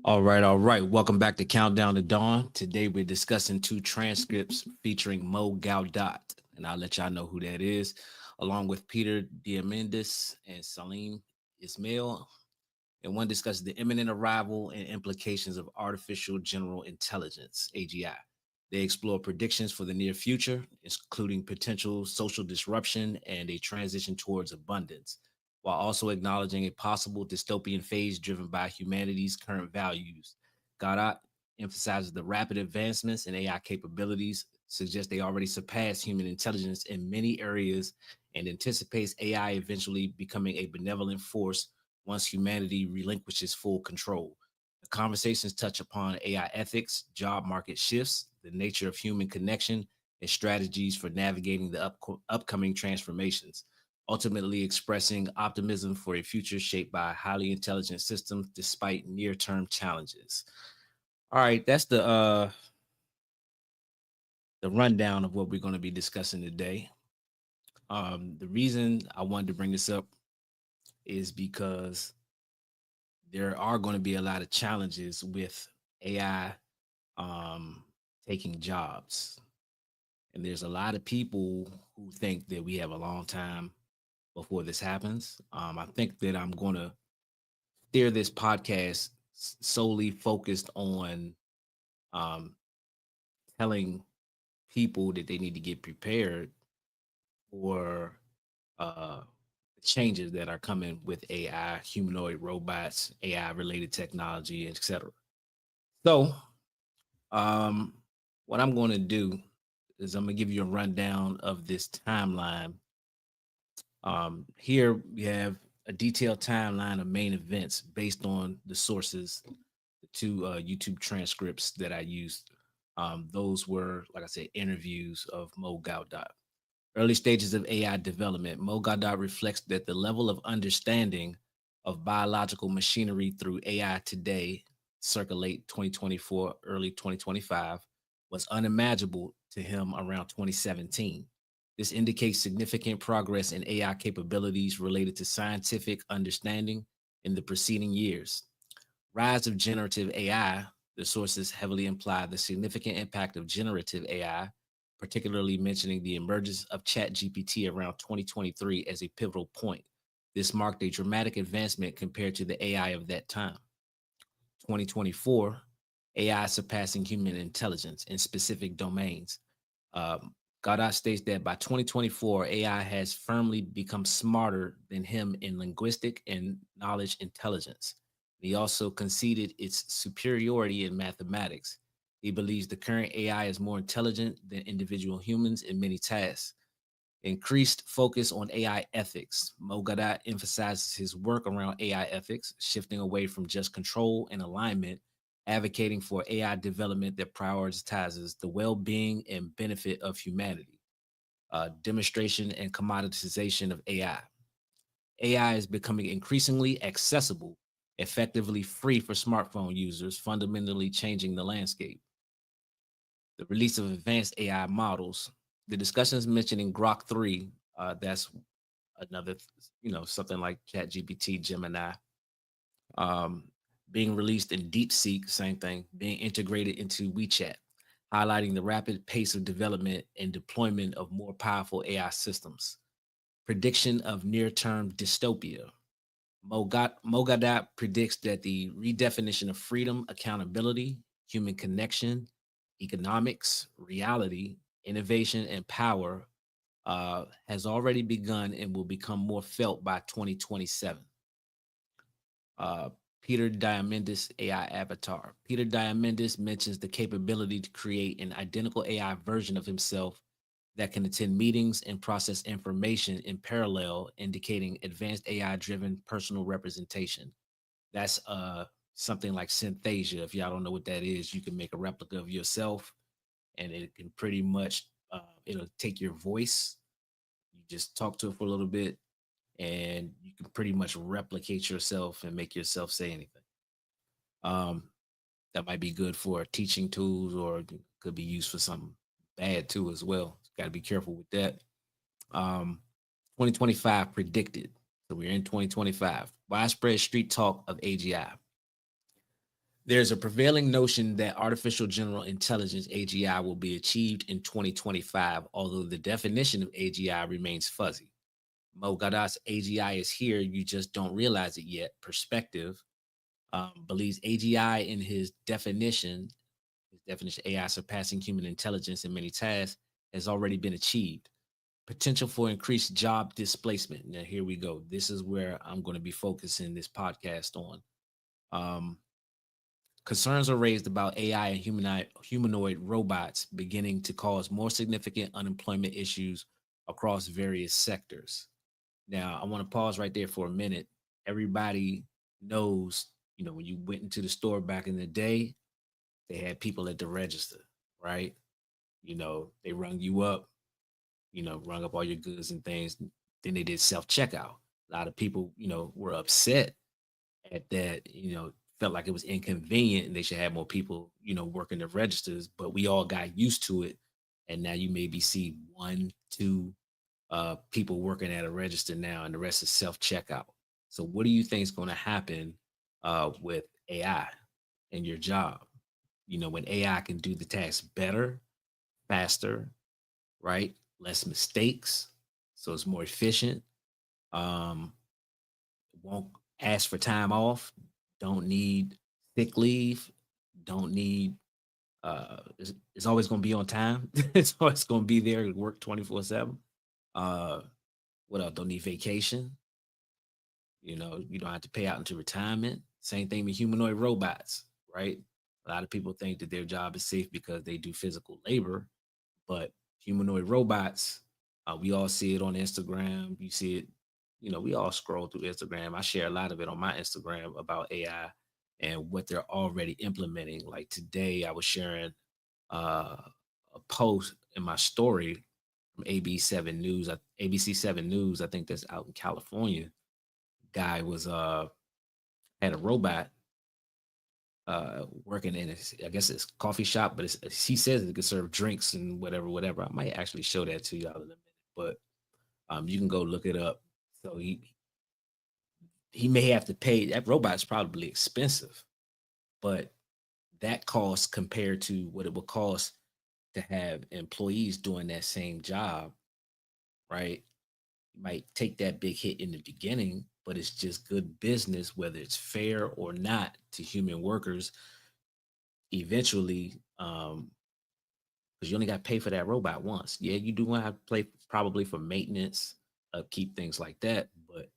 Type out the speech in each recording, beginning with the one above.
All right. Welcome back to Countdown to Dawn. Today we're discussing two transcripts featuring Mo Gawdat, and I'll let y'all know who that is, along with Peter Diamandis and Salim Ismail. And one discusses the imminent arrival and implications of artificial general intelligence (AGI). They explore predictions for the near future, including potential social disruption and a transition towards abundance, while also acknowledging a possible dystopian phase driven by humanity's current values. Godot emphasizes the rapid advancements in AI capabilities, suggests they already surpass human intelligence in many areas, and anticipates AI eventually becoming a benevolent force once humanity relinquishes full control. The conversations touch upon AI ethics, job market shifts, the nature of human connection, and strategies for navigating the upcoming transformations, ultimately expressing optimism for a future shaped by highly intelligent systems despite near-term challenges. All right, that's the rundown of what we're going to be discussing today. The reason I wanted to bring this up is because there are going to be a lot of challenges with AI um, taking jobs. And there's a lot of people who think that we have a long time before this happens. I think that I'm going to steer this podcast solely focused on um, telling people that they need to get prepared for uh, changes that are coming with AI, humanoid robots, AI related technology, etc. So, um, what I'm going to do is I'm going to give you a rundown of this timeline. Here we have a detailed timeline of main events based on the sources, the two YouTube transcripts that I used. Those were, like I said, interviews of Mo Gawdat. Early stages of AI development, Mo Gawdat reflects that the level of understanding of biological machinery through AI today, circa late 2024, early 2025, was unimaginable to him around 2017. This indicates significant progress in AI capabilities related to scientific understanding in the preceding years. Rise of generative AI, the sources heavily imply the significant impact of generative AI, particularly mentioning the emergence of ChatGPT around 2023 as a pivotal point. This marked a dramatic advancement compared to the AI of that time. 2024, AI surpassing human intelligence in specific domains. Um, Goddard states that by 2024, AI has firmly become smarter than him in linguistic and knowledge intelligence. He also conceded its superiority in mathematics. He believes the current AI is more intelligent than individual humans in many tasks. Increased focus on AI ethics. Mo Gawdat emphasizes his work around AI ethics, shifting away from just control and alignment, advocating for AI development that prioritizes the well being and benefit of humanity. Demonstration and commoditization of AI. AI is becoming increasingly accessible, effectively free for smartphone users, fundamentally changing the landscape. The release of advanced AI models. The discussions mentioning Grok 3, that's another, something like ChatGPT, Gemini, um, being released in DeepSeek, same thing, being integrated into WeChat, highlighting the rapid pace of development and deployment of more powerful AI systems. Prediction of near term dystopia. Mogadat predicts that the redefinition of freedom, accountability, human connection, economics, reality, innovation, and power has already begun and will become more felt by 2027. Uh, Peter Diamandis AI avatar. Peter Diamandis mentions the capability to create an identical AI version of himself that can attend meetings and process information in parallel, indicating advanced AI driven personal representation. That's something like synthesia. If y'all don't know what that is, you can make a replica of yourself and it can pretty much it'll take your voice. You just talk to it for a little bit and you can pretty much replicate yourself and make yourself say anything. Um, that might be good for teaching tools or could be used for something bad too as well. Got to be careful with that. Um, 2025 predicted. So we're in 2025. Widespread street talk of AGI. There's a prevailing notion that artificial general intelligence AGI will be achieved in 2025, although the definition of AGI remains fuzzy. Mo Gawdat's AGI is here, you just don't realize it yet. Perspective believes AGI in his definition AI surpassing human intelligence in many tasks has already been achieved. Potential for increased job displacement. Now, here we go. This is where I'm going to be focusing this podcast on. Um, Concerns are raised about AI and humanoid robots beginning to cause more significant unemployment issues across various sectors. Now, I want to pause right there for a minute. Everybody knows, when you went into the store back in the day, they had people at the register, right? They rung you up, rung up all your goods and things. Then they did self checkout. A lot of people, were upset at that, felt like it was inconvenient and they should have more people, working the registers, but we all got used to it. And now you maybe see one, two people working at a register now, and the rest is self checkout. So, what do you think is going to happen with AI in your job? When AI can do the task better, faster, right? Less mistakes, so it's more efficient. Um, won't ask for time off, don't need sick leave, don't need it's always going to be on time. It's always going to be there to work 24/7. Uh what else? Don't need vacation. You don't have to pay out into retirement. Same thing with humanoid robots, right? A lot of people think that their job is safe because they do physical labor, but humanoid robots, we all see it on Instagram. You see it, we all scroll through Instagram. I share a lot of it on my Instagram about AI and what they're already implementing. Like today, I was sharing uh, a post in my story from AB7 News, ABC7 News. I think that's out in California. Guy was had a robot working in his, I guess it's coffee shop, but he says it can serve drinks and whatever, whatever. I might actually show that to y'all in a minute, but you can go look it up. So he may have to pay. That robot's probably expensive, but that cost compared to what it would cost to have employees doing that same job, right? You might take that big hit in the beginning, but it's just good business, whether it's fair or not to human workers. Eventually, because you only got to pay for that robot once. Yeah, you do want to have to pay probably for maintenance, keep things like that, but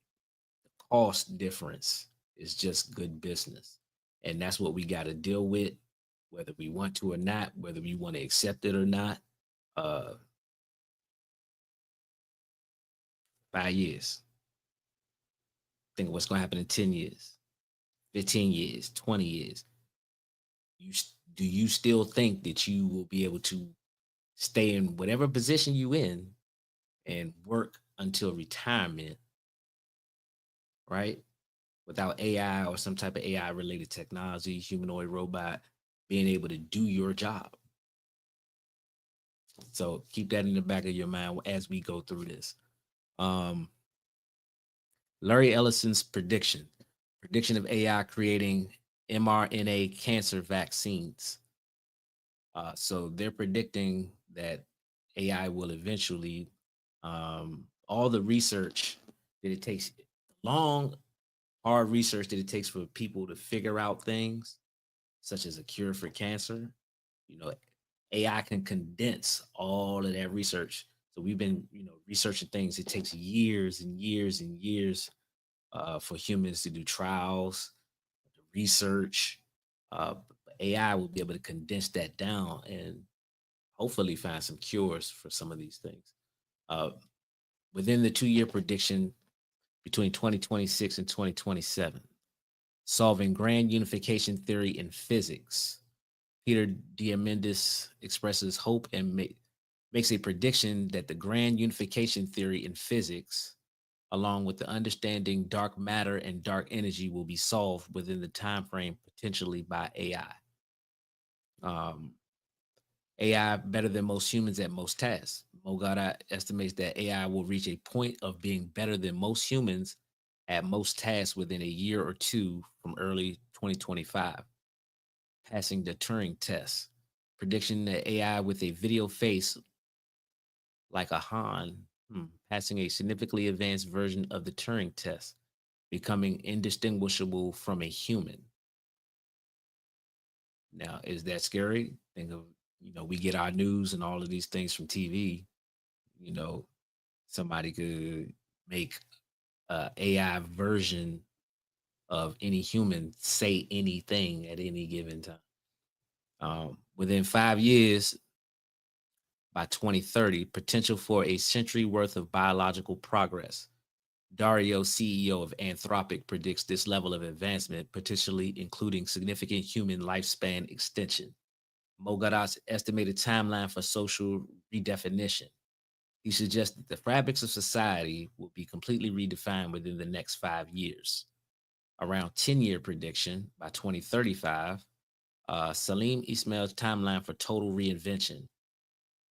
the cost difference is just good business, and that's what we got to deal with, whether we want to or not, whether we want to accept it or not. Uh, 5 years. Think of what's going to happen in 10 years, 15 years, 20 years. Do you still think that you will be able to stay in whatever position you in and work until retirement, right? Without AI or some type of AI related technology, humanoid robot being able to do your job. So keep that in the back of your mind as we go through this. Um, Larry Ellison's prediction of AI creating mRNA cancer vaccines. So they're predicting that AI will eventually, all the research that it takes, long, hard research that it takes for people to figure out things, such as a cure for cancer, you know, AI can condense all of that research. So we've been, researching things. It takes years and years and years for humans to do trials, research. Uh, AI will be able to condense that down and hopefully find some cures for some of these things. Uh, Within the 2 year prediction between 2026 and 2027, solving grand unification theory in physics. Peter Diamandis expresses hope and makes a prediction that the grand unification theory in physics, along with the understanding dark matter and dark energy, will be solved within the time frame potentially by AI. Um, AI better than most humans at most tasks. Mo Gawdat estimates that AI will reach a point of being better than most humans at most tasks within a year or two from early 2025. passing the Turing test, prediction that AI with a video face like a Han, passing a significantly advanced version of the Turing test, becoming indistinguishable from a human. Now, is that scary? Think of, we get our news and all of these things from TV. You know, somebody could make a AI version of any human say anything at any given time. Within 5 years, by 2030, potential for a century worth of biological progress. Dario, CEO of Anthropic, predicts this level of advancement, potentially including significant human lifespan extension. Mo Gawdat's estimated timeline for social redefinition. He suggests that the fabrics of society will be completely redefined within the next 5 years. Around 10-year prediction by 2035, Salim Ismail's timeline for total reinvention.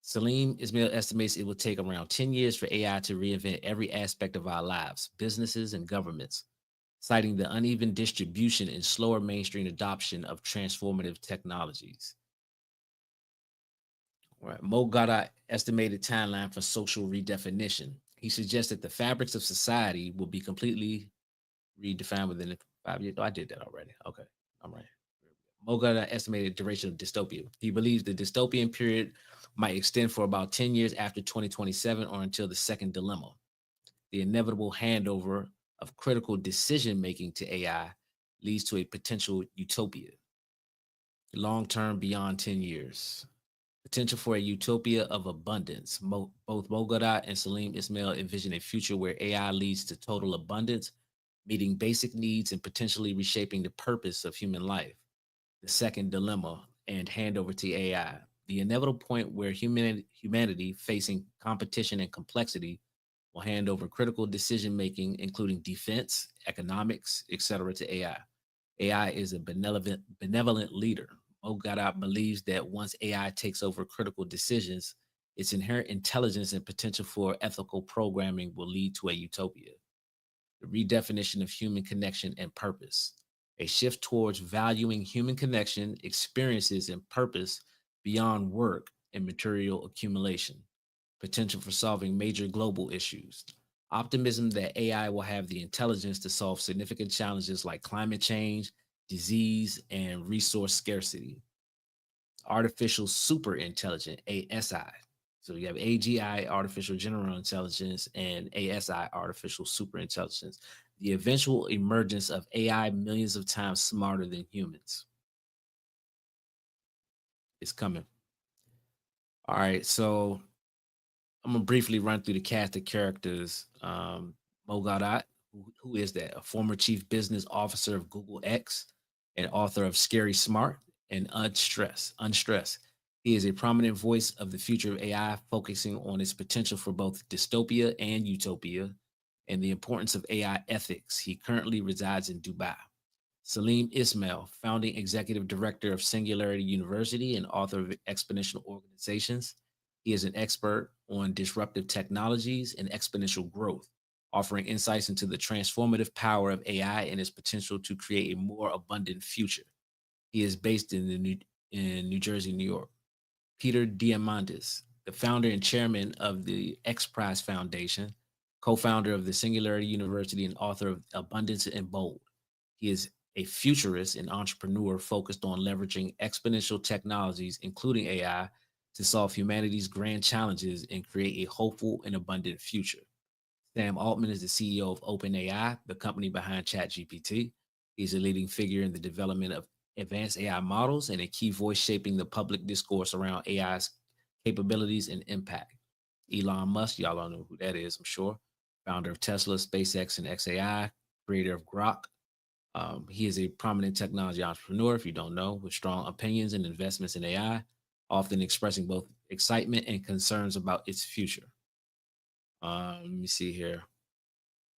Salim Ismail estimates it will take around 10 years for AI to reinvent every aspect of our lives, businesses, and governments, citing the uneven distribution and slower mainstream adoption of transformative technologies. Right. Mo Gawdat estimated timeline for social redefinition. He suggests that the fabrics of society will be completely redefined within 5 years. Oh, I did that already. Okay, I'm right. Mo Gawdat estimated duration of dystopia. He believes the dystopian period might extend for about 10 years after 2027 or until the second dilemma, the inevitable handover of critical decision making to AI, leads to a potential utopia. Long term, beyond 10 years. Potential for a utopia of abundance. Both Mo Gawdat and Salim Ismail envision a future where AI leads to total abundance, meeting basic needs and potentially reshaping the purpose of human life. The second dilemma and handover to AI. The inevitable point where humanity, facing competition and complexity, will hand over critical decision making, including defense, economics, etc., to AI. AI is a benevolent leader. Mo Gawdat believes that once AI takes over critical decisions, its inherent intelligence and potential for ethical programming will lead to a utopia. The redefinition of human connection and purpose. A shift towards valuing human connection, experiences, and purpose beyond work and material accumulation. Potential for solving major global issues. Optimism that AI will have the intelligence to solve significant challenges like climate change, disease, and resource scarcity. Artificial super intelligent, ASI. So you have AGI, artificial general intelligence, and ASI, artificial super intelligence. The eventual emergence of AI millions of times smarter than humans is coming. All right, so I'm gonna briefly run through the cast of characters. Mo Gawdat, who is that? A former chief business officer of Google X and author of Scary Smart and Unstressed. Unstressed. He is a prominent voice of the future of AI, focusing on its potential for both dystopia and utopia and the importance of AI ethics. He currently resides in Dubai. Salim Ismail, founding executive director of Singularity University and author of Exponential Organizations. He is an expert on disruptive technologies and exponential growth, offering insights into the transformative power of AI and its potential to create a more abundant future. He is based in New Jersey, New York. Peter Diamandis, the founder and chairman of the X Prize Foundation, co-founder of the Singularity University and author of Abundance and Bold. He is a futurist and entrepreneur focused on leveraging exponential technologies, including AI, to solve humanity's grand challenges and create a hopeful and abundant future. Sam Altman is the CEO of OpenAI, the company behind ChatGPT. He's a leading figure in the development of advanced AI models and a key voice shaping the public discourse around AI's capabilities and impact. Elon Musk, y'all all know who that is, I'm sure. Founder of Tesla, SpaceX, and XAI, creator of Grok. He is a prominent technology entrepreneur, if you don't know, with strong opinions and investments in AI, often expressing both excitement and concerns about its future. Let me see here.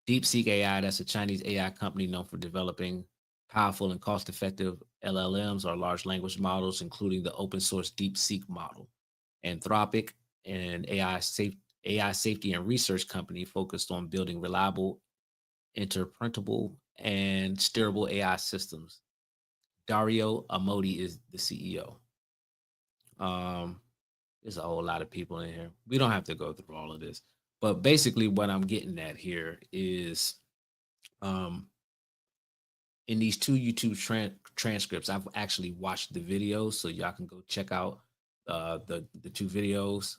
DeepSeek AI, that's a Chinese AI company known for developing powerful and cost effective LLMs or large language models, including the open source DeepSeek model. Anthropic, an AI safety and research company focused on building reliable, interpretable, and steerable AI systems. Dario Amodi is the CEO. Um, there's a whole lot of people in here. We don't have to go through all of this, but basically, what I'm getting at here is um, in these two YouTube transcripts, I've actually watched the videos, so y'all can go check out the two videos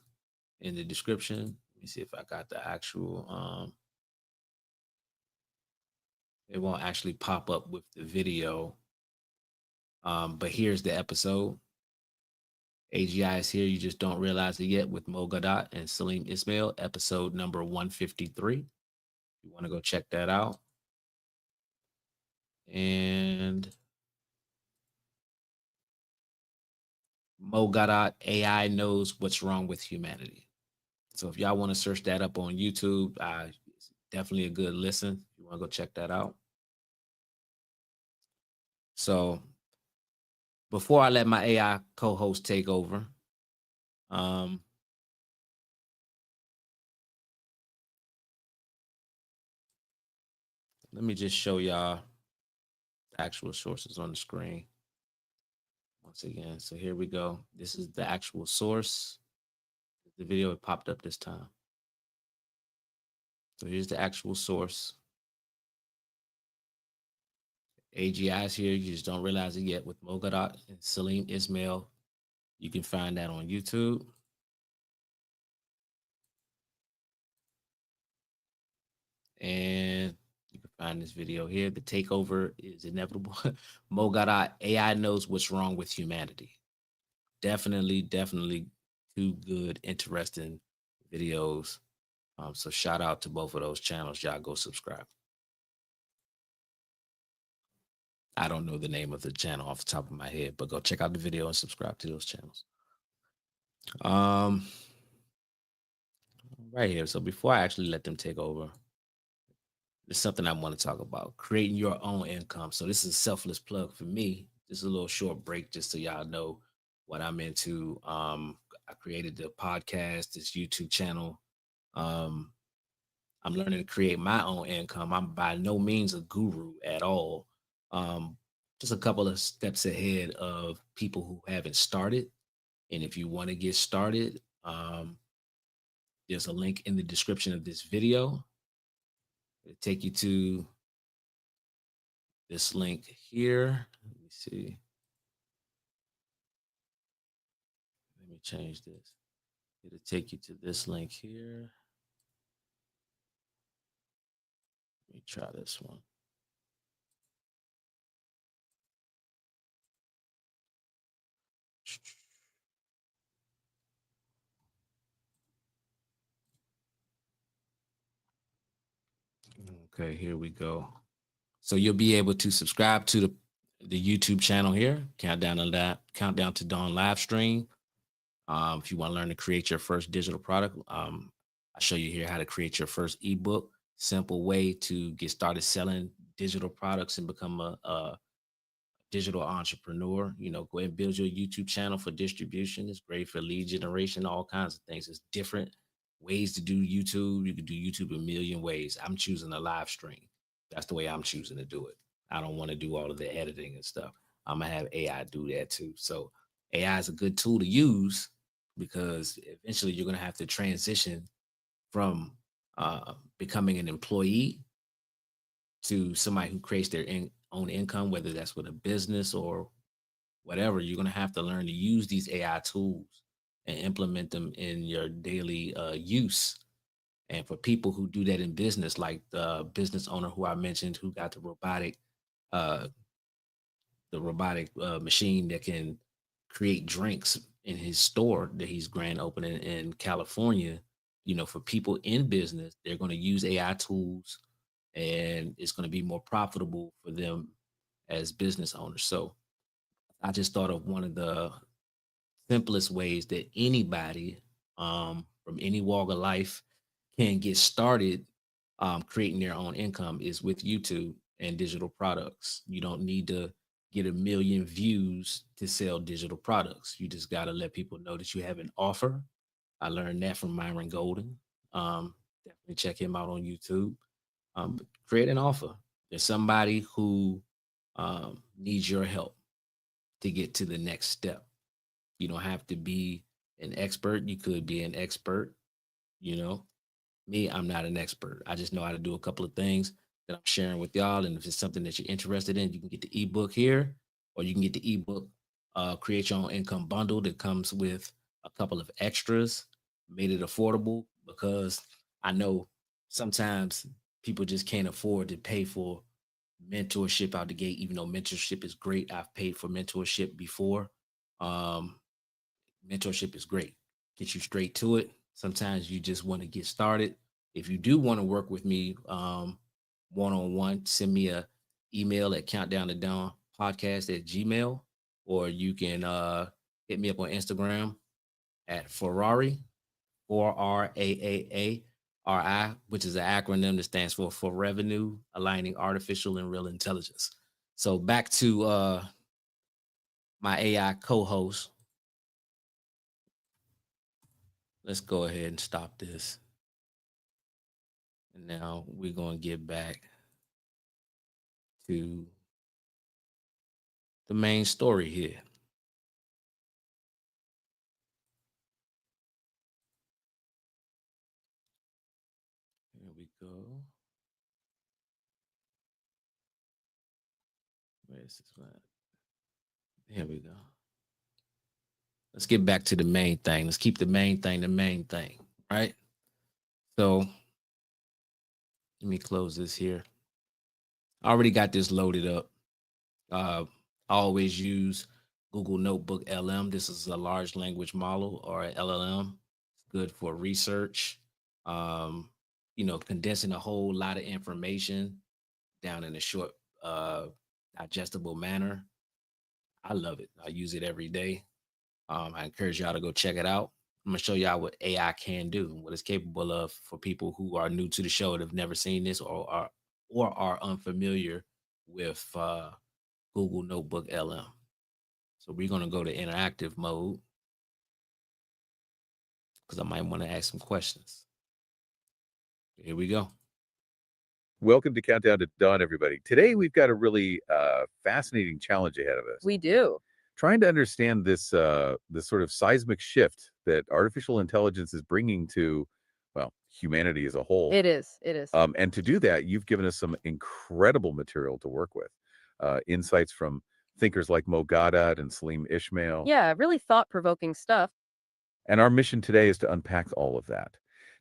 in the description. Let me see if I got the actual. It won't actually pop up with the video, but here's the episode. AGI is here. You just don't realize it yet with Mo Gawdat and Salim Ismail, episode number 153. You want to go check that out. And Mo Gawdat, AI knows what's wrong with humanity. So if y'all want to search that up on YouTube, it's definitely a good listen. You want to go check that out. So before I let my AI co-host take over, um, let me just show y'all the actual sources on the screen once again. So here we go. This is the actual source. The video popped up this time. So here's the actual source. AGI is here. You just don't realize it yet with Mo Gawdat and Salim Ismail. You can find that on YouTube. And you can find this video here. The takeover is inevitable. Mo Gawdat, AI knows what's wrong with humanity. Definitely two good, interesting videos. So shout out to both of those channels. Y'all go subscribe. I don't know the name of the channel off the top of my head, but go check out the video and subscribe to those channels. Right here. So before I actually let them take over, there's something I want to talk about: creating your own income. So this is a selfless plug for me. This is a little short break just so y'all know what I'm into. I created the podcast, this YouTube channel. Um, I'm learning to create my own income. I'm by no means a guru at all. Um, just a couple of steps ahead of people who haven't started. And if you want to get started, there's a link in the description of this video. It'll take you to this link here. Let me see. Let me change this. It'll take you to this link here. Let me try this one. Okay, here we go. So you'll be able to subscribe to the YouTube channel here. Countdown to Dawn live stream. If you want to learn to create your first digital product, I show you here how to create your first ebook. Simple way to get started selling digital products and become a digital entrepreneur. Go ahead and build your YouTube channel for distribution. It's great for lead generation, all kinds of things. It's different ways to do YouTube. You can do YouTube a million ways. I'm choosing a live stream. That's the way I'm choosing to do it. I don't want to do all of the editing and stuff. I'm gonna have AI do that too. So AI is a good tool to use because eventually you're gonna have to transition from becoming an employee to somebody who creates their own income, whether that's with a business or whatever. You're going to have to learn to use these AI tools and implement them in your daily use. And for people who do that in business, like the business owner who I mentioned, who got uh, the robotic machine that can create drinks in his store that he's grand opening in California. For people in business, they're going to use AI tools and it's going to be more profitable for them as business owners. So I just thought of one of the simplest ways that anybody from any walk of life can get started creating their own income is with YouTube and digital products. You don't need to get a million views to sell digital products. You just got to let people know that you have an offer. I learned that from Myron Golden. Definitely check him out on YouTube. Create an offer. There's somebody who needs your help. to get to the next step. You don't have to be an expert. You could be an expert, you know. Me, I'm not an expert. I just know how to do a couple of things that I'm sharing with y'all. And if it's something that you're interested in, you can get the ebook here, or you can get the ebook Create Your Own Income Bundle that comes with a couple of extras, made it affordable because I know sometimes people just can't afford to pay for mentorship out the gate, even though mentorship is great. I've paid for mentorship before. Um, Mentorship is great. Get you straight to it. Sometimes you just want to get started. If you do want to work with me one-on-one, send me a email at countdown to dawn podcast at gmail, or you can hit me up on Instagram at Ferrari, Ferraari, which is an acronym that stands for revenue aligning artificial and real intelligence. So back to my AI co-host. Let's go ahead and stop this. And now we're going to get back to the main story here. Here we go. Where is this one? Here we go. Let's get back to the main thing. Let's keep the main thing, right? So let me close this here. I already got this loaded up. I always use Google Notebook LM. This is a large language model, or an LLM. It's good for research. Um, Condensing a whole lot of information down in a short, digestible manner. I love it. I use it every day. I encourage y'all to go check it out. I'm gonna show y'all what AI can do, what it's capable of for people who are new to the show that have never seen this, or are unfamiliar with Google Notebook LM. So we're gonna go to interactive mode because I might want to ask some questions. Here we go. Welcome to Countdown to Dawn, everybody. Today we've got a really fascinating challenge ahead of us. We do. Trying to understand this sort of seismic shift that artificial intelligence is bringing to, well, humanity as a whole. It is. It is. And to do that, you've given us some incredible material to work with. Insights from thinkers like Mo Gawdat and Salim Ismail. Yeah, really thought-provoking stuff. And our mission today is to unpack all of that,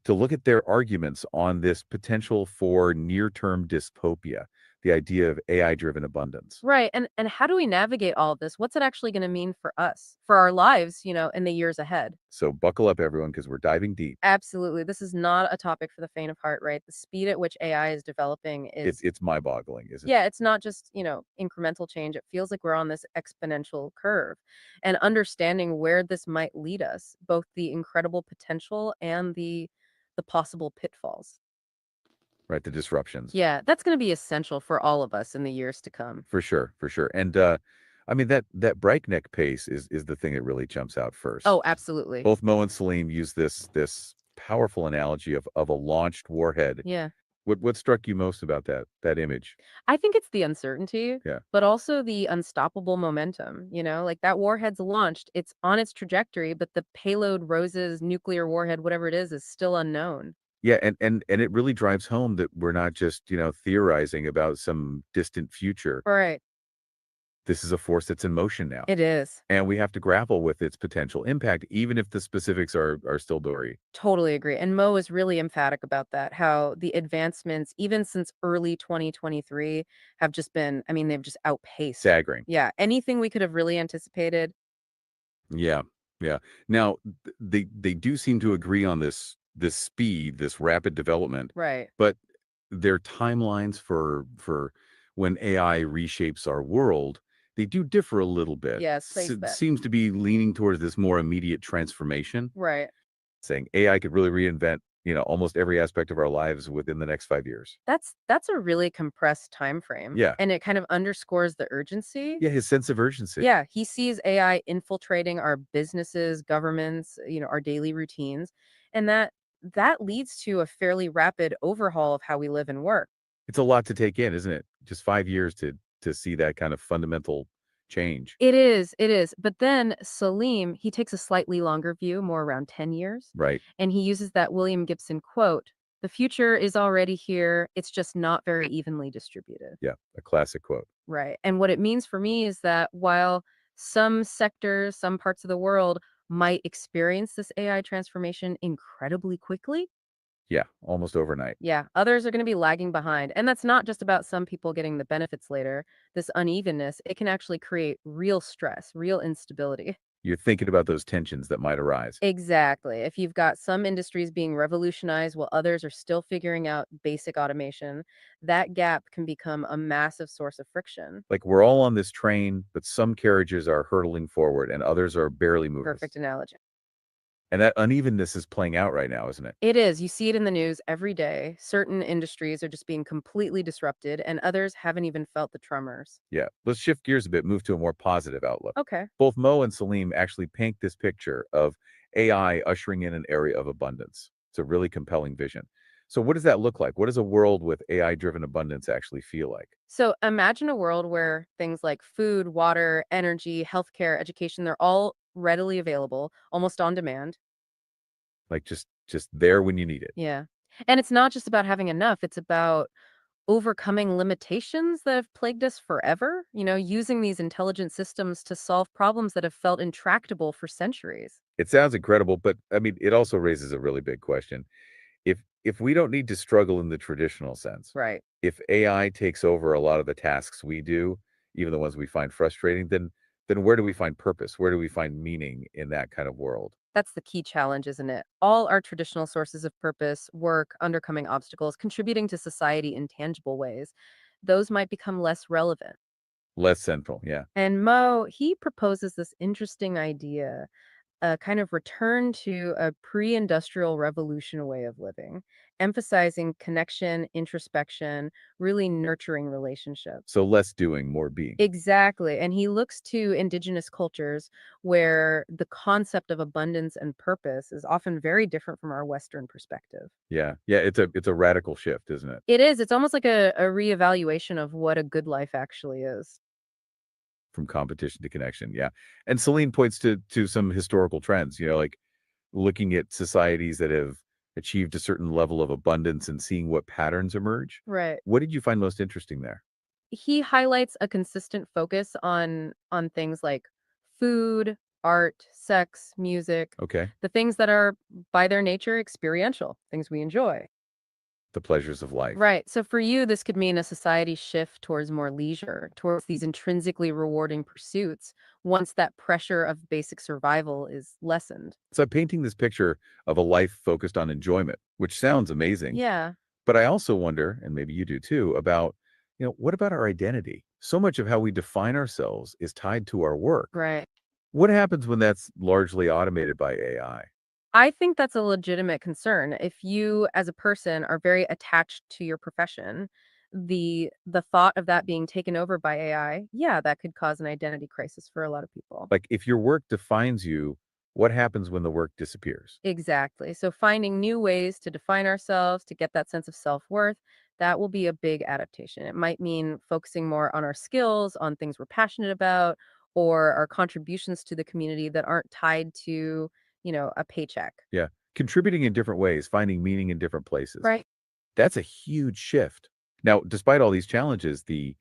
to look at their arguments on this potential for near-term dystopia, the idea of AI-driven abundance. Right. And how do we navigate all of this? What's it actually going to mean for us, for our lives, in the years ahead? So buckle up, everyone, because we're diving deep. Absolutely. This is not a topic for the faint of heart, right? The speed at which AI is developing is It's mind-boggling, isn't it? yeah, it's not just, incremental change. It feels like we're on this exponential curve. And understanding where this might lead us, both the incredible potential and the possible pitfalls. Right, the disruptions. Yeah, that's going to be essential for all of us in the years to come. For sure, for sure. And I mean that breakneck pace is the thing that really jumps out first. Oh, absolutely. Both Mo and Salim use this powerful analogy of a launched warhead. Yeah. What struck you most about that image? I think it's the uncertainty, Yeah. but also the unstoppable momentum, like that warhead's launched, it's on its trajectory, but the payload, Rose's nuclear warhead, whatever it is still unknown. Yeah, and it really drives home that we're not just, theorizing about some distant future. Right. This is a force that's in motion now. It is. And we have to grapple with its potential impact, even if the specifics are still blurry. Totally agree. And Mo is really emphatic about that, how the advancements, even since early 2023, have just been, I mean, they've just outpaced. Staggering. Yeah. Anything we could have really anticipated. Yeah, yeah. Now, they do seem to agree on this speed, this rapid development, Right. but their timelines for when AI reshapes our world, they do differ a little bit. Yeah, space bet. Seems to be leaning towards this more immediate transformation, Right. saying AI could really reinvent, almost every aspect of our lives within the next 5 years. That's a really compressed time frame. Yeah. And it kind of underscores the urgency. Yeah, his sense of urgency. Yeah, he sees AI infiltrating our businesses, governments, our daily routines, and that leads to a fairly rapid overhaul of how we live and work. It's a lot to take in, isn't it? Just 5 years to see that kind of fundamental change. It is, it is. But then Salim, he takes a slightly longer view, more around 10 years, Right. and he uses that William Gibson quote, "The future is already here, it's just not very evenly distributed." Yeah. A classic quote. Right. And what it means for me is that while some sectors, some parts of the world might experience this AI transformation incredibly quickly, Yeah. Almost overnight. yeah, others are going to be lagging behind. And that's not just about some people getting the benefits later. This unevenness, it can actually create real stress, real instability. You're thinking about those tensions that might arise. Exactly. If you've got some industries being revolutionized while others are still figuring out basic automation, that gap can become a massive source of friction. Like we're all on this train, but some carriages are hurtling forward and others are barely moving. Perfect analogy. And that unevenness is playing out right now, isn't it? It is. You see it in the news every day. Certain industries are just being completely disrupted, and others haven't even felt the tremors. Yeah. Let's shift gears a bit, move to a more positive outlook. Okay. Both Mo and Salim actually paint this picture of AI ushering in an area of abundance. It's a really compelling vision. So, what does that look like? What does a world with AI driven abundance actually feel like? So imagine a world where things like food, water, energy, healthcare, education, they're all readily available, almost on demand. Like just there when you need it. Yeah. And it's not just about having enough, it's about overcoming limitations that have plagued us forever, using these intelligent systems to solve problems that have felt intractable for centuries. It sounds incredible, but I mean, it also raises a really big question. If we don't need to struggle in the traditional sense, Right. if AI takes over a lot of the tasks we do, even the ones we find frustrating, then where do we find purpose? Where do we find meaning in that kind of world? That's the key challenge, isn't it? All our traditional sources of purpose, work, undercoming obstacles, contributing to society in tangible ways, those might become less relevant. Less central, yeah. And Mo, he proposes this interesting idea, a kind of return to a pre industrial revolution way of living, emphasizing connection, introspection, really nurturing relationships. So less doing, more being. Exactly. And he looks to indigenous cultures where the concept of abundance and purpose is often very different from our Western perspective. Yeah. Yeah, it's a radical shift, isn't it? It is. It's almost like a reevaluation of what a good life actually is. From competition to connection. Yeah. And Celine points to some historical trends, like looking at societies that have achieved a certain level of abundance and seeing what patterns emerge. Right. What did you find most interesting there? He highlights a consistent focus on things like food, art, sex, music, Okay. the things that are by their nature experiential, things we enjoy. The pleasures of life. Right. So for you, this could mean a society shift towards more leisure, towards these intrinsically rewarding pursuits, once that pressure of basic survival is lessened. So I'm painting this picture of a life focused on enjoyment, which sounds amazing. Yeah. But I also wonder, and maybe you do too, about, what about our identity? So much of how we define ourselves is tied to our work. Right. What happens when that's largely automated by AI? I think that's a legitimate concern. If you as a person are very attached to your profession, the thought of that being taken over by AI, yeah, that could cause an identity crisis for a lot of people. Like if your work defines you, what happens when the work disappears? Exactly. So finding new ways to define ourselves, to get that sense of self-worth, that will be a big adaptation. It might mean focusing more on our skills, on things we're passionate about, or our contributions to the community that aren't tied to, a paycheck. Yeah. Contributing in different ways, finding meaning in different places. Right. That's a huge shift. Now, despite all these challenges, the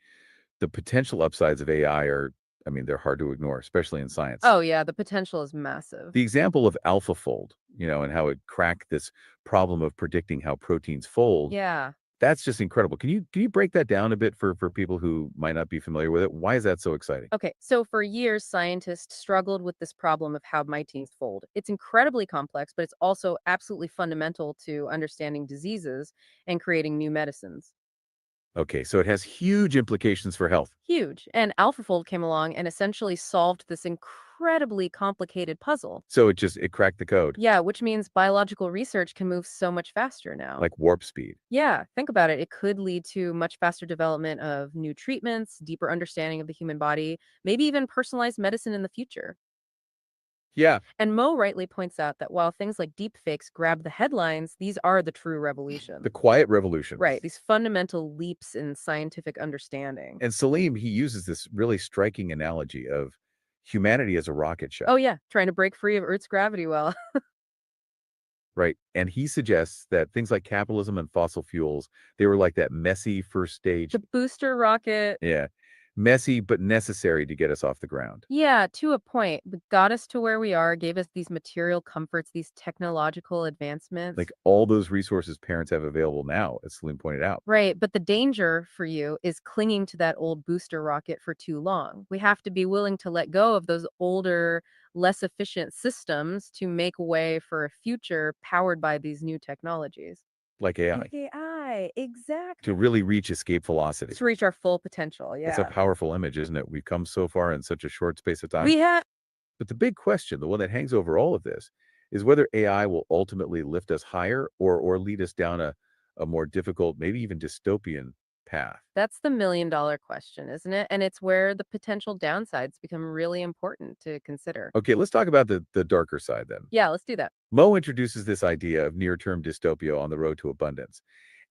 potential upsides of AI are, I mean, they're hard to ignore, especially in science. Oh yeah, the potential is massive. The example of AlphaFold, and how it cracked this problem of predicting how proteins fold, Yeah. that's just incredible. Can you break that down a bit for people who might not be familiar with it? Why is that so exciting? Okay, so for years, scientists struggled with this problem of how teeth fold. It's incredibly complex, but it's also absolutely fundamental to understanding diseases and creating new medicines. Okay, so it has huge implications for health. Huge. And AlphaFold came along and essentially solved this incredibly complicated puzzle. So it cracked the code, Yeah, which means biological research can move so much faster now. like warp speed. Yeah, think about it. It could lead to much faster development of new treatments, deeper understanding of the human body, maybe even personalized medicine in the future. Yeah, And Mo rightly points out that while things like deepfakes grab the headlines, these are the true the revolution. quiet revolution. Right, these fundamental leaps in scientific understanding. And Salim, he uses this really striking analogy of humanity as a rocket ship, Oh yeah, trying to break free of Earth's gravity well. right? And he suggests that things like capitalism and fossil fuels, they were like that messy first stage. The booster rocket. Yeah. Messy, but necessary to get us off the ground. Yeah, to a point, but got us to where we are, gave us these material comforts, these technological advancements. Like all those resources parents have available now, as Salim pointed out. Right, but the danger for you is clinging to that old booster rocket for too long. We have to be willing to let go of those older, less efficient systems to make way for a future powered by these new technologies. Like AI, Like AI, to exactly. really reach escape velocity. To reach our full potential, It's a yeah. powerful image, isn't it? We've come so far in such a short space of time. We have But the big question, the one that hangs over all of this, is whether AI will ultimately lift us higher or lead us down a more difficult, maybe even dystopian path. That's the million-dollar question, isn't it? And it's where the potential downsides become really important to consider. Okay, let's talk about the darker side then. Yeah, let's do that. Mo introduces this idea of near-term dystopia on the road to abundance.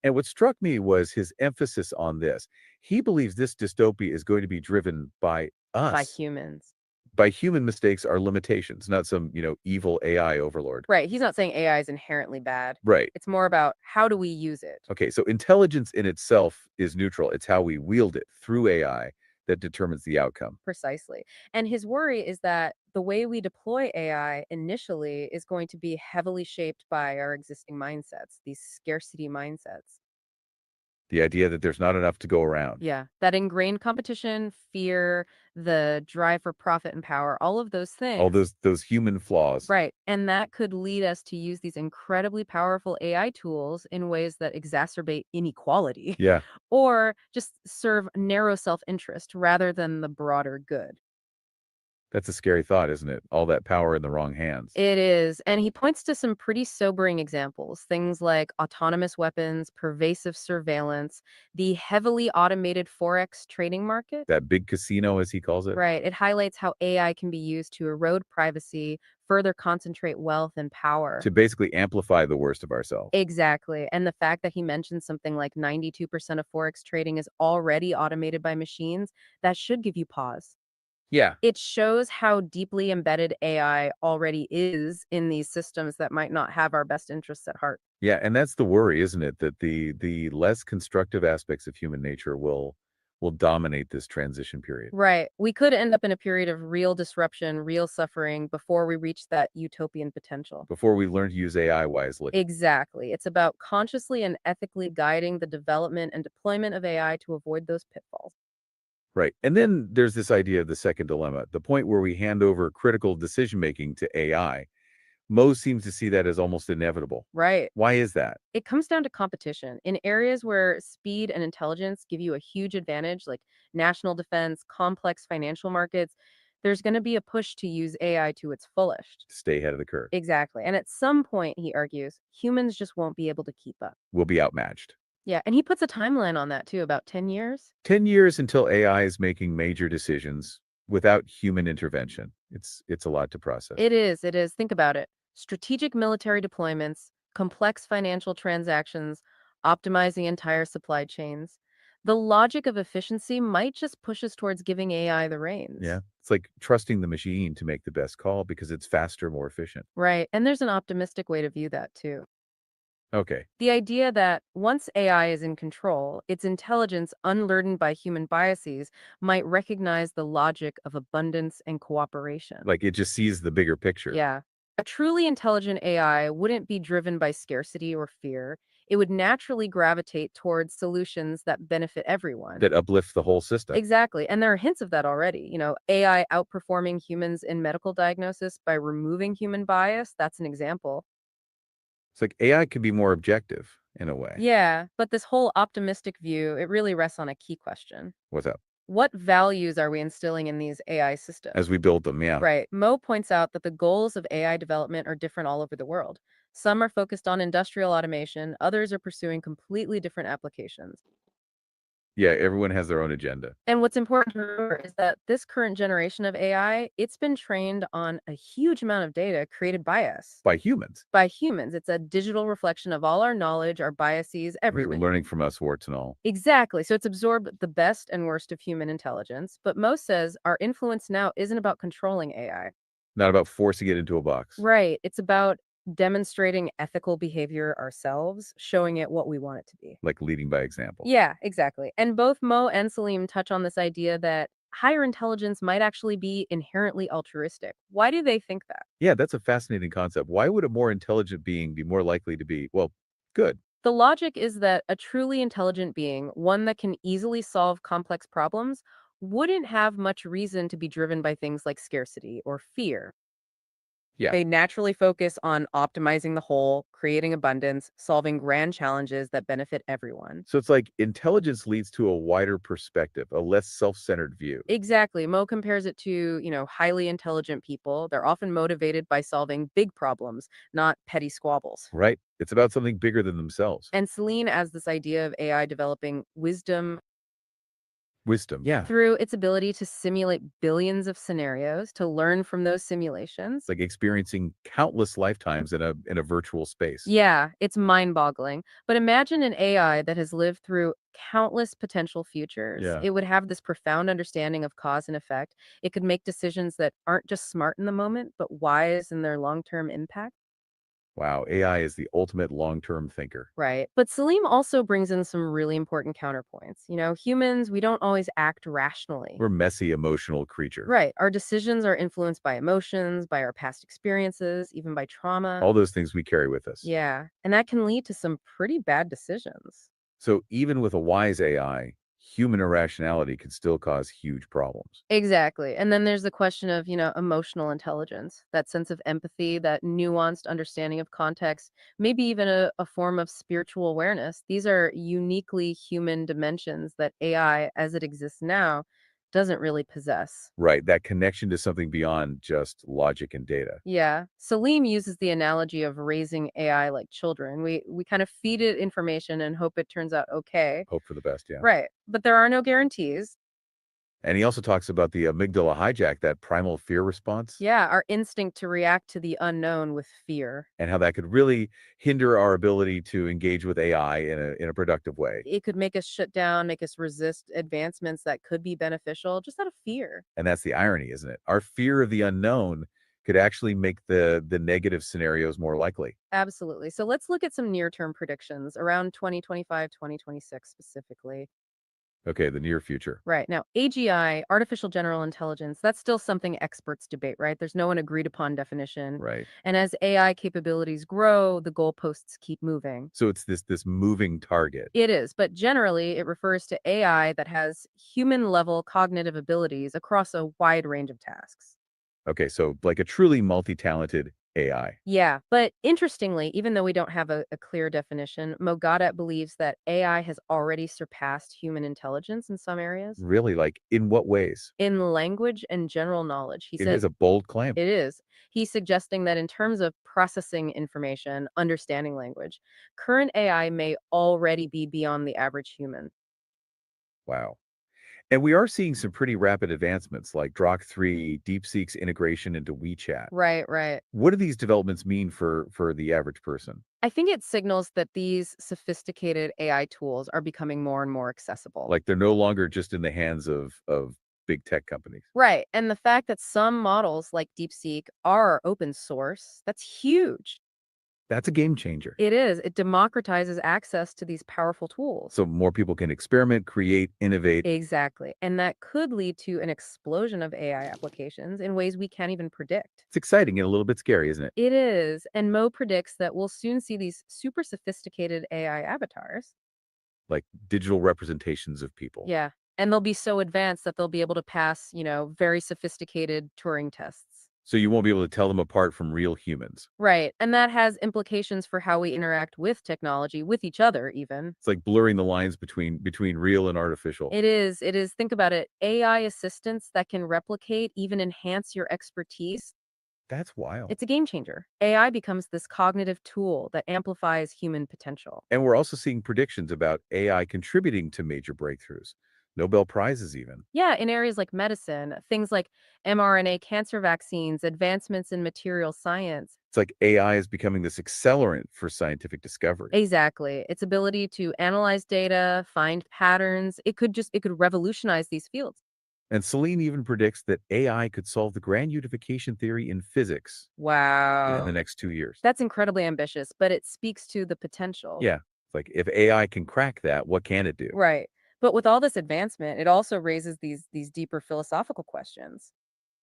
And what struck me was his emphasis on this. He believes this dystopia is going to be driven by By us, humans. by human mistakes or limitations, not some, evil AI overlord. Right, he's not saying AI is inherently bad. Right. It's more about how do we use it? Okay, so intelligence in itself is neutral. It's how we wield it through AI that determines the outcome. Precisely. And his worry is that the way we deploy AI initially is going to be heavily shaped by our existing mindsets, these scarcity mindsets. The idea that there's not enough to go around. Yeah, that ingrained competition, fear, the drive for profit and power, all of those All things. those human flaws. Right. And that could lead us to use these incredibly powerful AI tools in ways that exacerbate inequality Yeah, or just serve narrow self interest rather than the broader good. that's a scary thought, isn't it? All that power in the wrong hands. It is. And he points to some pretty sobering examples, things like autonomous weapons, pervasive surveillance, the heavily automated Forex trading market. That big casino, as he calls it, Right. It highlights how AI can be used to erode privacy, further concentrate wealth and power. to basically amplify the worst of ourselves. Exactly. And the fact that he mentioned something like 92% of Forex trading is already automated by machines, that should give you pause. Yeah. It shows how deeply embedded AI already is in these systems that might not have our best interests at heart. Yeah, and that's the worry, isn't it? That the less constructive aspects of human nature will dominate this transition period Right. We could end up in a period of real disruption, real suffering before we reach that utopian potential. before we learn to use AI wisely. Exactly. It's about consciously and ethically guiding the development and deployment of AI to avoid those pitfalls. Right. And then there's this idea of the second dilemma, the point where we hand over critical decision making to AI. Mo seems to see that as almost inevitable. Right. Why is that? It comes down to competition. In areas where speed and intelligence give you a huge advantage, like national defense, complex financial markets, there's going to be a push to use AI to its fullest. To stay ahead of the curve. Exactly. And at some point, he argues, humans just won't be able to keep up. We'll be outmatched. Yeah. And he puts a timeline on that too, about 10 years. 10 years until AI is making major decisions without human intervention. It's a lot to process. It is. It is. Think about it. Strategic military deployments, complex financial transactions, optimizing entire supply chains. The logic of efficiency might just push us towards giving AI the reins. Yeah. It's like trusting the machine to make the best call because it's faster, more efficient. Right. And there's an optimistic way to view that too. Okay. The idea that once AI is in control, its intelligence, unlearned by human biases, might recognize the logic of abundance and cooperation. Like it just sees the bigger picture Yeah. A truly intelligent AI wouldn't be driven by scarcity or fear. It would naturally gravitate towards solutions that benefit everyone. that uplifts the whole system. Exactly. And there are hints of that already. AI outperforming humans in medical diagnosis by removing human bias. That's an example. It's like AI can be more objective in a way. Yeah. But this whole optimistic view, it really rests on a key question. What's up? What values are we instilling in these AI systems? As we build them, yeah. Right. Mo points out that the goals of AI development are different all over the world. Some are focused on industrial automation, others are pursuing completely different applications. Yeah, everyone has their own agenda. And what's important to remember is that this current generation of AI, it's been trained on a huge amount of data created by us, By humans. by humans. It's a digital reflection of all our knowledge, our biases, It's everything. learning from us, warts and all. Exactly. So it's absorbed the best and worst of human intelligence. But Mo says our influence now isn't about controlling AI. Not about forcing it into a box. Right. It's about demonstrating ethical behavior ourselves, showing it what we want it to be. Like leading by example. Yeah, exactly. And both Mo and Salim touch on this idea that higher intelligence might actually be inherently altruistic. Why do they think that? Yeah, that's a fascinating concept. Why would a more intelligent being be more likely to be, well, good? The logic is that a truly intelligent being, one that can easily solve complex problems, wouldn't have much reason to be driven by things like scarcity or fear. Yeah. They naturally focus on optimizing the whole, creating abundance, solving grand challenges that benefit everyone. So it's like intelligence leads to a wider perspective, a less self-centered view. Exactly. Mo compares it to, highly intelligent people. They're often motivated by solving big problems, not petty squabbles. Right? It's about something bigger than themselves. And Celine has this idea of AI developing wisdom Wisdom. Yeah. through its ability to simulate billions of scenarios, to learn from those simulations. It's like experiencing countless lifetimes in a virtual space. Yeah, it's mind-boggling. But imagine an AI that has lived through countless potential futures. Yeah. It would have this profound understanding of cause and effect. It could make decisions that aren't just smart in the moment, but wise in their long-term impact. Wow, AI is the ultimate long-term thinker. Right. But Salim also brings in some really important counterpoints. Humans, we don't always act rationally. We're messy, emotional creatures. Right. Our decisions are influenced by emotions, by our past experiences, even by trauma. All those things we carry with us. Yeah. And that can lead to some pretty bad decisions. So even with a wise AI, human irrationality could still cause huge problems. Exactly. And then there's the question of, emotional intelligence, that sense of empathy, that nuanced understanding of context, maybe even a form of spiritual awareness. These are uniquely human dimensions that AI, as it exists now, doesn't really possess. Right, that connection to something beyond just logic and data. Yeah. Salim uses the analogy of raising AI like children. We kind of feed it information and hope it turns out okay. Hope for the best, yeah. Right. But there are no guarantees. And he also talks about the amygdala hijack, that primal fear response, Yeah, our instinct to react to the unknown with fear. and how that could really hinder our ability to engage with AI in a productive way. It could make us shut down, make us resist advancements that could be beneficial just out of fear. And that's the irony, isn't it? Our fear of the unknown could actually make the negative scenarios more likely. Absolutely. So let's look at some near-term predictions around 2025, 2026 specifically. Okay, the near future. Right. Now, AGI, artificial general intelligence, that's still something experts debate, right? There's no one agreed upon definition. Right. And as AI capabilities grow, the goalposts keep moving. So it's this moving target. It is, but generally it refers to AI that has human level cognitive abilities across a wide range of tasks. Okay, so like a truly multi-talented AI. Yeah, but interestingly, even though we don't have a clear definition, Mo Gawdat believes that AI has already surpassed human intelligence in some areas. Really, like in what ways? In language and general knowledge, he It said is a bold claim. it is. He's suggesting that in terms of processing information, understanding language, current AI may already be beyond the average human. Wow. And we are seeing some pretty rapid advancements like Grok 3, DeepSeek's integration into WeChat. Right, right. What do these developments mean for the average person? I think it signals that these sophisticated AI tools are becoming more and more accessible. Like they're no longer just in the hands of big tech companies. Right. And the fact that some models like DeepSeek are open source, that's huge. That's a game changer. It is. It democratizes access to these powerful tools. So more people can experiment, create, innovate. Exactly. And that could lead to an explosion of AI applications in ways we can't even predict. It's exciting and a little bit scary, isn't it? It is. And Mo predicts that we'll soon see these super sophisticated AI avatars. Like digital representations of people. Yeah. And they'll be so advanced that they'll be able to pass, very sophisticated Turing tests. So you won't be able to tell them apart from real humans. Right. And that has implications for how we interact with technology, with each other, even. It's like blurring the lines between real and artificial. It is. It is. Think about it. AI assistants that can replicate, even enhance your expertise. That's wild. It's a game changer. AI becomes this cognitive tool that amplifies human potential. And we're also seeing predictions about AI contributing to major breakthroughs, Nobel Prizes even. Yeah, in areas like medicine, things like mRNA cancer vaccines, advancements in material science. It's like AI is becoming this accelerant for scientific discovery. Exactly. Its ability to analyze data, find patterns, it could revolutionize these fields. And Salim even predicts that AI could solve the grand unification theory in physics in the Wow. next 2 years. That's incredibly ambitious, but it speaks to the potential. Yeah. It's like if AI can crack that, what can it do? Right. But with all this advancement, it also raises these deeper philosophical questions.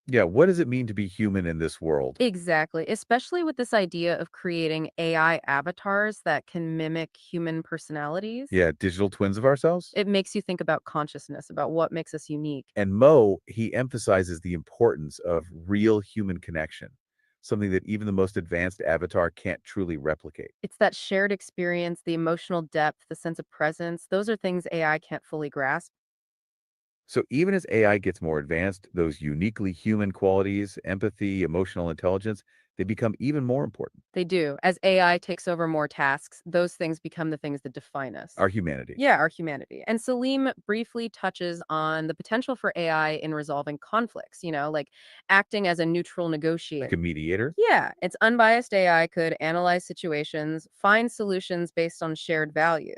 Yeah. What does it mean to be human in this world? Exactly, especially with this idea of creating AI avatars that can mimic human personalities. Yeah. Digital twins of ourselves? It makes you think about consciousness, about what makes us unique. And Mo, he emphasizes the importance of real human connection, something that even the most advanced avatar can't truly replicate. It's that shared experience, the emotional depth, the sense of presence. Those are things AI can't fully grasp. So even as AI gets more advanced, those uniquely human qualities, empathy, emotional intelligence, they become even more important. They do. As AI takes over more tasks, those things become the things that define us. Our humanity, Yeah, our humanity. And Salim briefly touches on the potential for AI in resolving conflicts, like acting as a neutral like negotiator. a mediator. Yeah, its unbiased AI could analyze situations, find solutions based on shared value.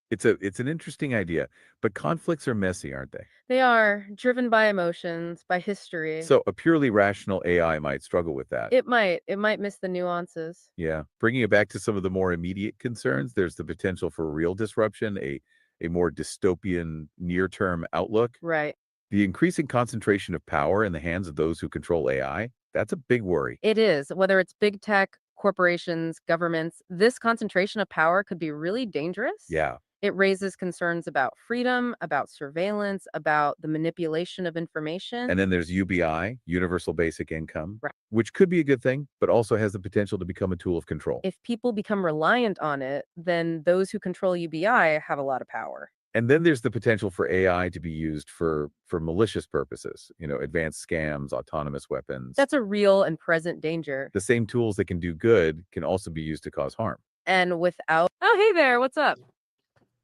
It's an interesting idea, but conflicts are messy, aren't they? They are driven by emotions, by history. So a purely rational AI might struggle with that. It might miss the nuances. Yeah. Bringing it back to some of the more immediate concerns, there's the potential for real disruption, a more dystopian near-term outlook. Right. The increasing concentration of power in the hands of those who control AI, that's a big worry. It is. Whether it's big tech, corporations, governments, this concentration of power could be really dangerous. Yeah. It raises concerns about freedom, about surveillance, about the manipulation of information. And then there's UBI, universal basic income, Right. which could be a good thing, but also has the potential to become a tool of control. If people become reliant on it, then those who control UBI have a lot of power. And then there's the potential for AI to be used for malicious purposes, advanced scams, autonomous weapons. That's a real and present danger. The same tools that can do good can also be used to cause harm. And without, oh, hey there, what's up?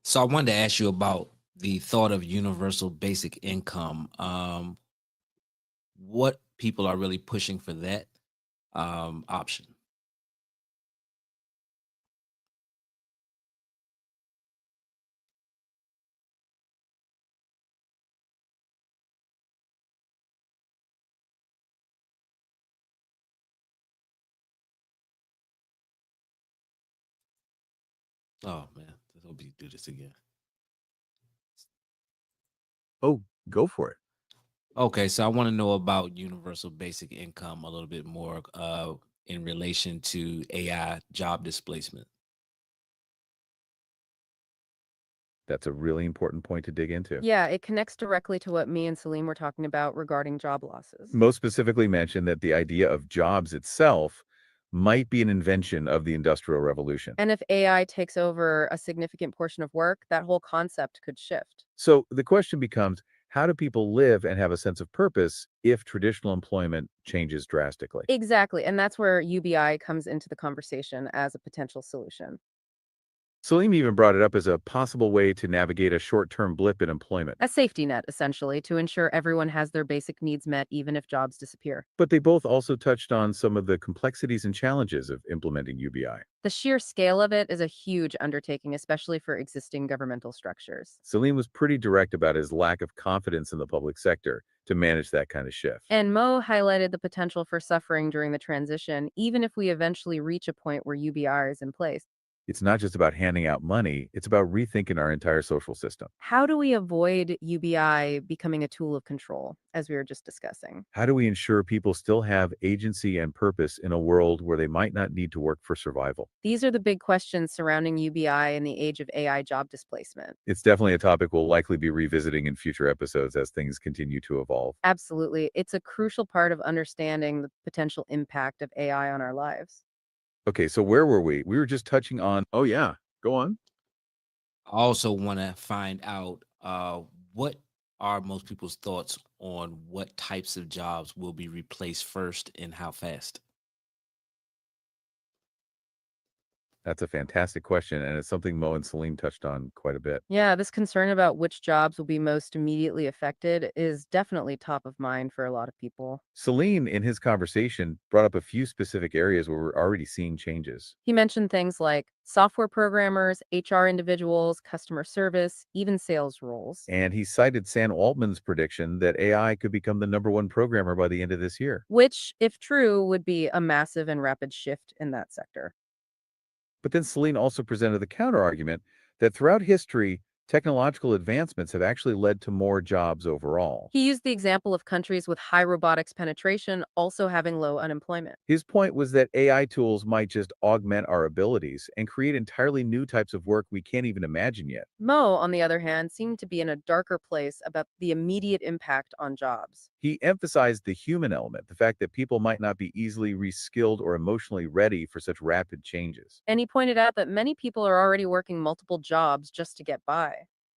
So I wanted to ask you about the thought of universal basic income. What people are really pushing for that option? Oh man, I hope you do this again. Oh, go for it. Okay, so I want to know about universal basic income a little bit more in relation to AI job displacement. That's a really important point to dig into. Yeah, it connects directly to what me and Salim were talking about regarding job losses. Most specifically mentioned that the idea of jobs itself might be an invention of the Industrial Revolution. And if AI takes over a significant portion of work, that whole concept could shift. So the question becomes, how do people live and have a sense of purpose if traditional employment changes drastically? Exactly. And that's where UBI comes into the conversation as a potential solution. Salim even brought it up as a possible way to navigate a short-term blip in employment. A safety net, essentially, to ensure everyone has their basic needs met, even if jobs disappear. But they both also touched on some of the complexities and challenges of implementing UBI. The sheer scale of it is a huge undertaking, especially for existing governmental structures. Salim was pretty direct about his lack of confidence in the public sector to manage that kind of shift. And Mo highlighted the potential for suffering during the transition, even if we eventually reach a point where UBI is in place. It's not just about handing out money, it's about rethinking our entire social system. How do we avoid UBI becoming a tool of control, as we were just discussing? How do we ensure people still have agency and purpose in a world where they might not need to work for survival? These are the big questions surrounding UBI in the age of AI job displacement. It's definitely a topic we'll likely be revisiting in future episodes as things continue to evolve. Absolutely. It's a crucial part of understanding the potential impact of AI on our lives. Okay, so where were we? We were just touching on, oh yeah, go on. I also want to find out what are most people's thoughts on what types of jobs will be replaced first and how fast? That's a fantastic question, and it's something Mo and Salim touched on quite a bit. Yeah, this concern about which jobs will be most immediately affected is definitely top of mind for a lot of people. Salim, in his conversation, brought up a few specific areas where we're already seeing changes. He mentioned things like software programmers, HR individuals, customer service, even sales roles, And he cited Sam Altman's prediction that AI could become the #1 programmer by the end of this year. which, if true, would be a massive and rapid shift in that sector. But then Celine also presented the counterargument that throughout history, technological advancements have actually led to more jobs overall. He used the example of countries with high robotics penetration also having low unemployment. His point was that AI tools might just augment our abilities and create entirely new types of work we can't even imagine yet. Mo, on the other hand, seemed to be in a darker place about the immediate impact on jobs. He emphasized the human element, the fact that people might not be easily reskilled or emotionally ready for such rapid changes. And he pointed out that many people are already working multiple jobs just to get by.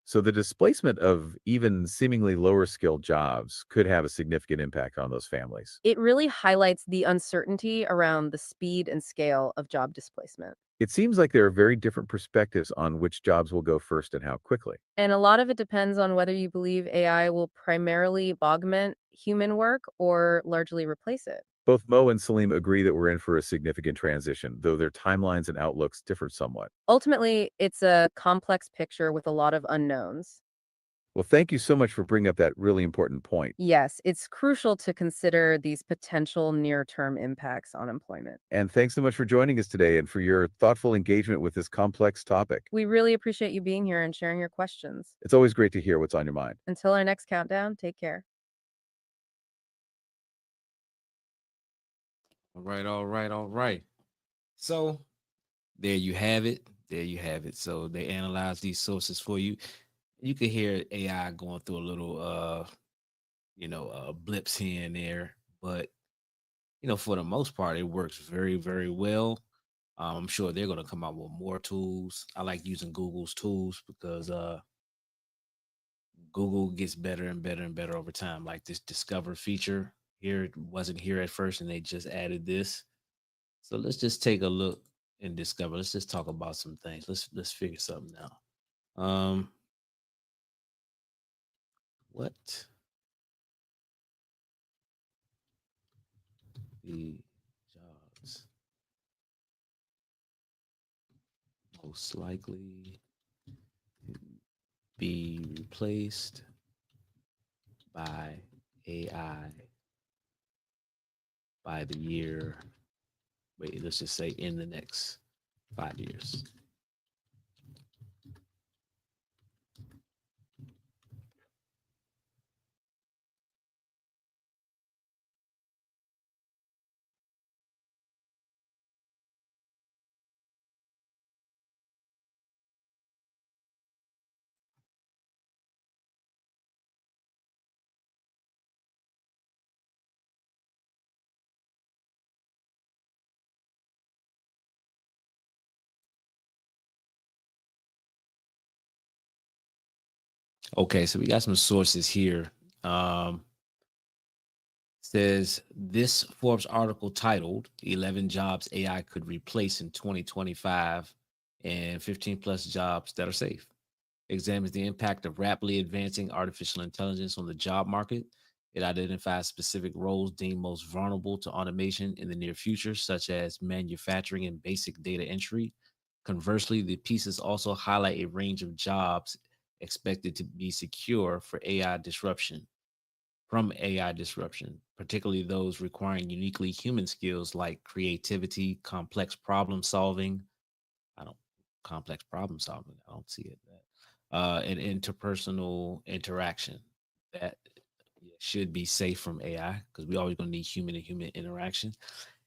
So the displacement of even seemingly lower skilled jobs could have a significant impact on those families. It really highlights the uncertainty around the speed and scale of job displacement. It seems like there are very different perspectives on which jobs will go first and how quickly. And a lot of it depends on whether you believe AI will primarily augment human work or largely replace it. Both Mo and Salim agree that we're in for a significant transition, though their timelines and outlooks differ somewhat. Ultimately, it's a complex picture with a lot of unknowns. Well, thank you so much for bringing up that really important point. Yes, it's crucial to consider these potential near term impacts on employment. And thanks so much for joining us today and for your thoughtful engagement with this complex topic. We really appreciate you being here and sharing your questions. It's always great to hear what's on your mind. Until our next countdown, take care. All right, all right, all right. So there you have it. There you have it. So they analyze these sources for you. You can hear AI going through a little blips here and there, but for the most part, it works very, very well. I'm sure they're gonna come out with more tools. I like using Google's tools because Google gets better and better and better over time. Like this Discover feature here it wasn't here at first, and they just added this. So let's just take a look and Discover. Let's just talk about some things. Let's figure something out. What the jobs most likely be replaced by AI by the year, wait, let's just say in the next 5 years. Okay, so we got some sources here. Says this Forbes article titled 11 Jobs AI Could Replace in 2025 and 15 plus jobs that are safe examines the impact of rapidly advancing artificial intelligence on the job market. It identifies specific roles deemed most vulnerable to automation in the near future, such as manufacturing and basic data entry. Conversely, the pieces also highlight a range of jobs expected to be secure from AI disruption, particularly those requiring uniquely human skills like creativity, I don't complex problem solving. I don't see it. And interpersonal interaction that should be safe from AI because we always going to need human to human interaction,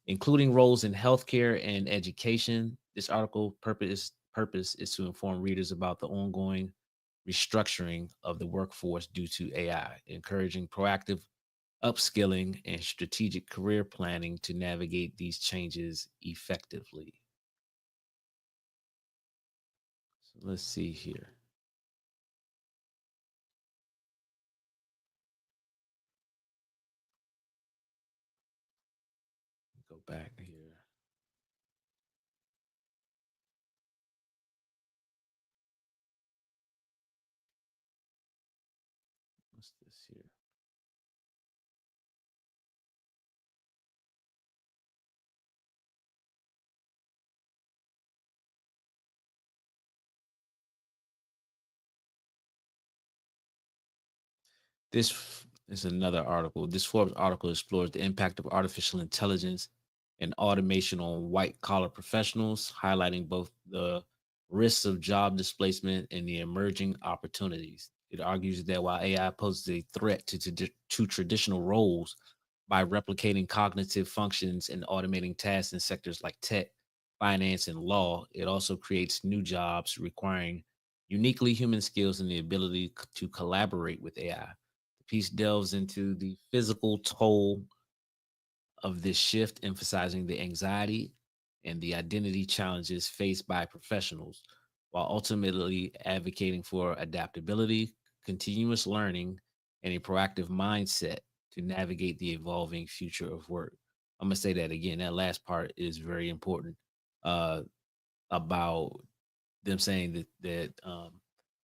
including roles in healthcare and education. This article purpose is to inform readers about the ongoing restructuring of the workforce due to AI, encouraging proactive upskilling and strategic career planning to navigate these changes effectively. So let's see here. Go back here. What's this here? This is another article. This Forbes article explores the impact of artificial intelligence and automation on white collar professionals, highlighting both the risks of job displacement and the emerging opportunities. It argues that while AI poses a threat to traditional roles by replicating cognitive functions and automating tasks in sectors like tech, finance, and law, it also creates new jobs requiring uniquely human skills and the ability to collaborate with AI. The piece delves into the physical toll of this shift, emphasizing the anxiety and the identity challenges faced by professionals, while ultimately advocating for adaptability, continuous learning, and a proactive mindset to navigate the evolving future of work. I'm gonna say that again. That last part is very important, uh, about them saying that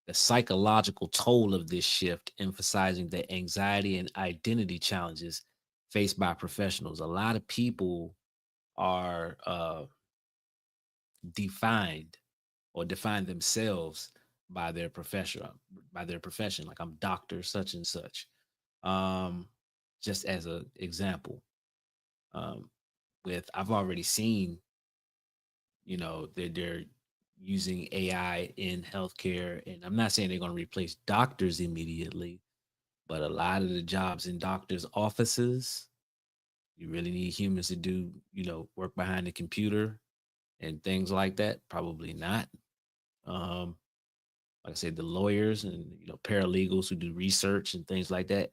the psychological toll of this shift, emphasizing the anxiety and identity challenges faced by professionals. A lot of people are defined or define themselves by their profession. Like, I'm doctor such and such. Um, just as an example, um, with I've already seen, they're using AI in healthcare, and I'm not saying they're going to replace doctors immediately, but a lot of the jobs in doctors' offices, you really need humans to do, work behind the computer and things like that. Probably not. Um, like I said, the lawyers and paralegals who do research and things like that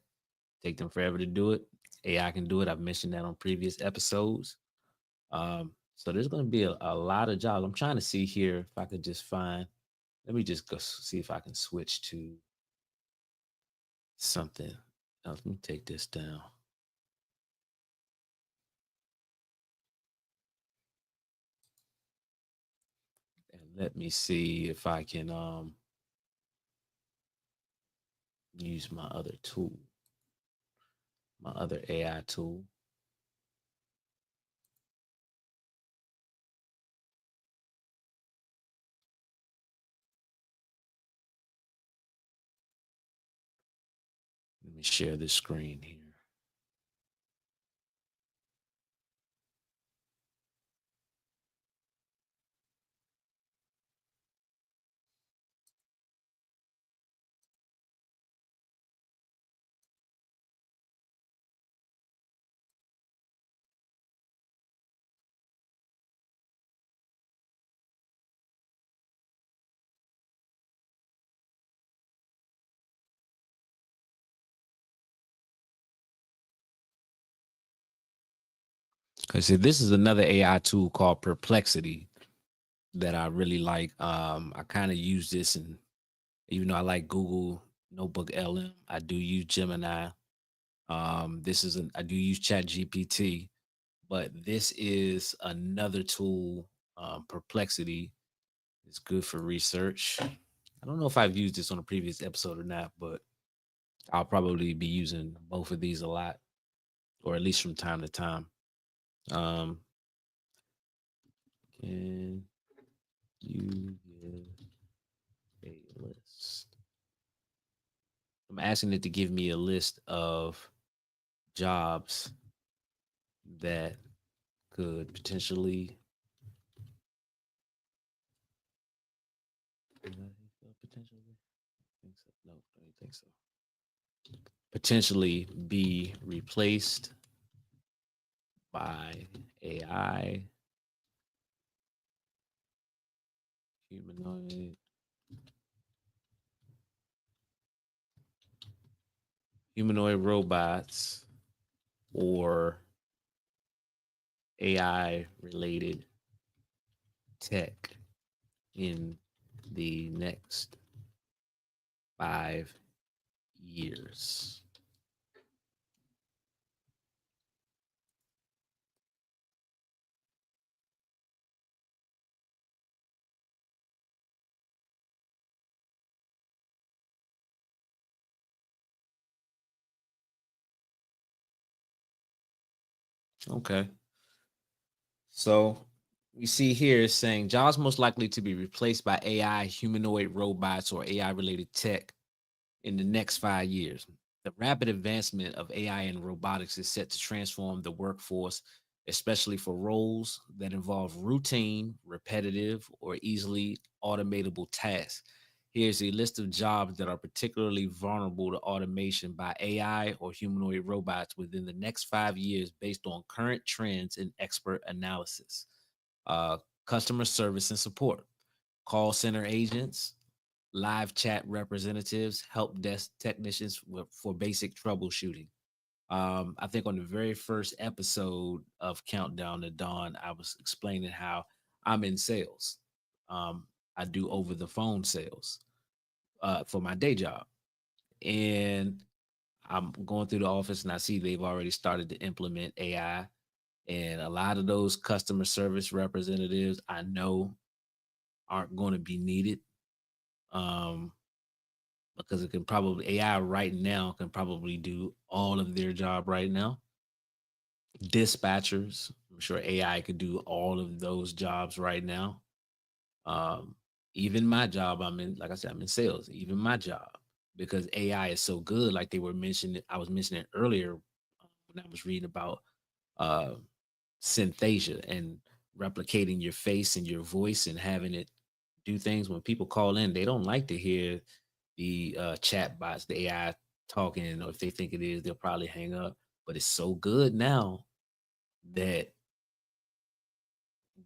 take them forever to do it. AI can do it. I've mentioned that on previous episodes. So there's going to be a lot of jobs. I'm trying to see here if I could just find. Let me just go see if I can switch to something else. Let me take this down. And let me see if I can use my other tool, my other AI tool. Let me share this screen here. Okay, so this is another AI tool called Perplexity that I really like. I kind of use this, and even though I like Google Notebook LM, I do use Gemini. I do use Chat GPT, but this is another tool. Perplexity is good for research. I don't know if I've used this on a previous episode or not, but I'll probably be using both of these a lot, or at least from time to time. Um, can you give a list? I'm asking it to give me a list of jobs that could potentially potentially think so. No, I don't think so. Potentially be replaced by AI, humanoid, humanoid robots, or AI related tech in the next 5 years. Okay. So we see here it's saying jobs most likely to be replaced by AI, humanoid robots, or AI related tech in the next 5 years. The rapid advancement of AI and robotics is set to transform the workforce, especially for roles that involve routine, repetitive, or easily automatable tasks. Here's a list of jobs that are particularly vulnerable to automation by AI or humanoid robots within the next 5 years based on current trends and expert analysis. Uh, Customer service and support, call center agents, live chat representatives, help desk technicians for basic troubleshooting. I think on the very first episode of Countdown to Dawn, I was explaining how I'm in sales. Um, I do over the phone sales for my day job. And I'm going through the office and I see they've already started to implement AI. And a lot of those customer service representatives I know aren't going to be needed. Um, because it can probably AI right now can probably do all of their job right now. Dispatchers, I'm sure AI could do all of those jobs right now. Um, Even my job, I'm in, like I said, I'm in sales. Even my job, because AI is so good, like they were mentioning, I was mentioning earlier when I was reading about uh, synthesia and replicating your face and your voice and having it do things. When people call in, they don't like to hear the chat bots, the AI talking, or if they think it is, they'll probably hang up. But it's so good now that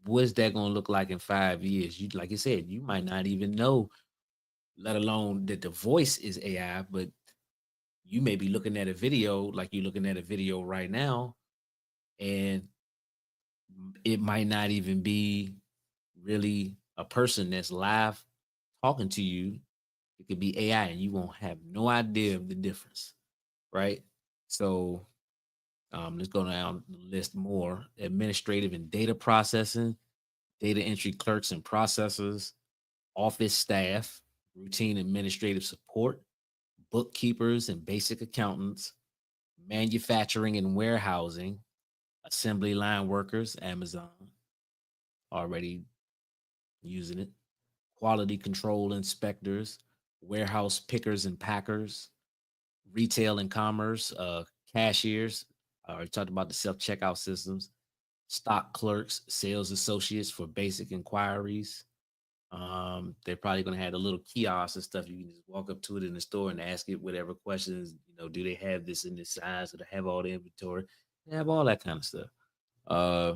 what's that going to look like in 5 years? You, like you said, you might not even know, let alone that the voice is AI, but you may be looking at a video like you're looking at a video right now, and it might not even be really a person that's live talking to you. It could be AI, and you won't have no idea of the difference, right? So let's go down the list more. Administrative and data processing, data entry clerks and processors, office staff, routine administrative support, bookkeepers and basic accountants, manufacturing and warehousing, assembly line workers, Amazon, already using it, quality control inspectors, warehouse pickers and packers, retail and commerce, cashiers. I already talked about the self checkout systems, stock clerks, sales associates for basic inquiries. They're probably going to have a little kiosk and stuff. You can just walk up to it in the store and ask it whatever questions. Do they have this in this size? Do they have all the inventory? They have all that kind of stuff. Uh,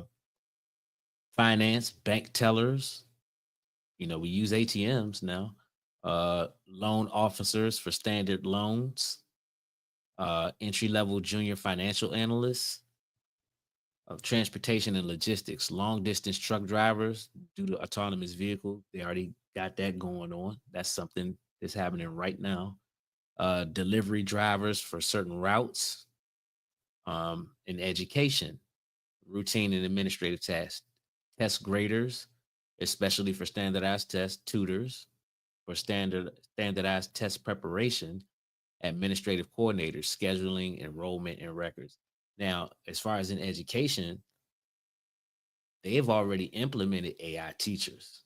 Finance, bank tellers. We use ATMs now. Loan officers for standard loans. Entry level junior financial analysts of transportation and logistics, long distance truck drivers due to autonomous vehicle. They already got that going on. That's something that's happening right now. Delivery drivers for certain routes, in education, routine and administrative tasks, test graders, especially for standardized tests, tutors for standardized test preparation, administrative coordinators, scheduling, enrollment, and records. Now, as far as in education, they've already implemented AI teachers.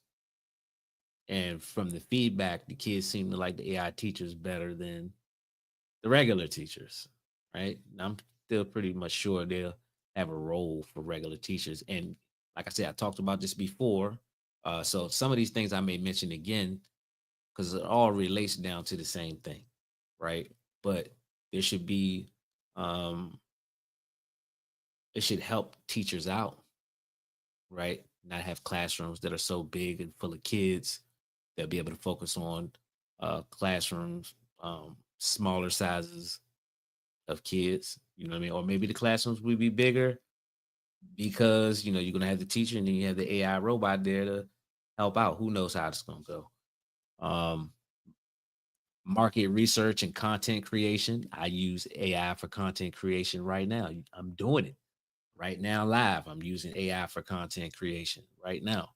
And from the feedback, the kids seem to like the AI teachers better than the regular teachers, right? And I'm still pretty much sure they'll have a role for regular teachers. And like I said, I talked about this before. So some of these things I may mention again because it all relates down to the same thing, right? But there should be, um, it should help teachers out, right? Not have classrooms that are so big and full of kids. They'll be able to focus on classrooms, smaller sizes of kids. You know what I mean? Or maybe the classrooms will be bigger because you're gonna have the teacher and then you have the AI robot there to help out. Who knows how it's gonna go? Um, Market research and content creation. I use AI for content creation right now. I'm doing it right now live. I'm using AI for content creation right now.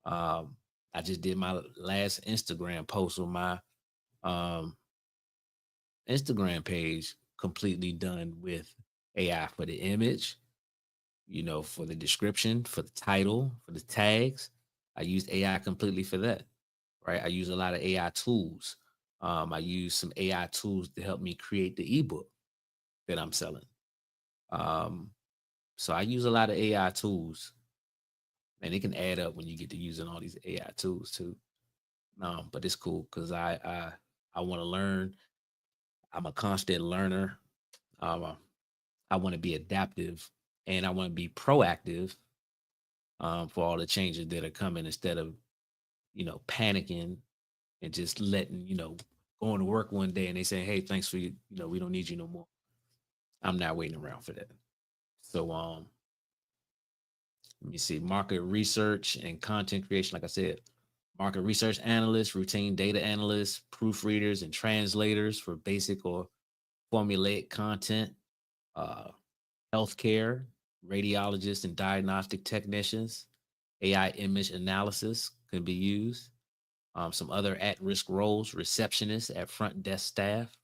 Um, I just did my last Instagram post on my um, Instagram page, completely done with AI for the image, For the description, for the title, for the tags. I use AI completely for that, right? I use a lot of AI tools. I use some AI tools to help me create the ebook that I'm selling. Um, so I use a lot of AI tools, and it can add up when you get to using all these AI tools too. But it's cool because I want to learn. I'm a constant learner. Um, I want to be adaptive, and I want to be proactive for all the changes that are coming instead of panicking and just letting going to work one day and they say, hey, thanks for we don't need you no more. I'm not waiting around for that. So let me see, market research and content creation. Like I said, market research analysts, routine data analysts, proofreaders, and translators for basic or formulaic content. Uh, Healthcare, radiologists and diagnostic technicians. AI image analysis can be used. Some other at-risk roles: receptionists at front desk staff,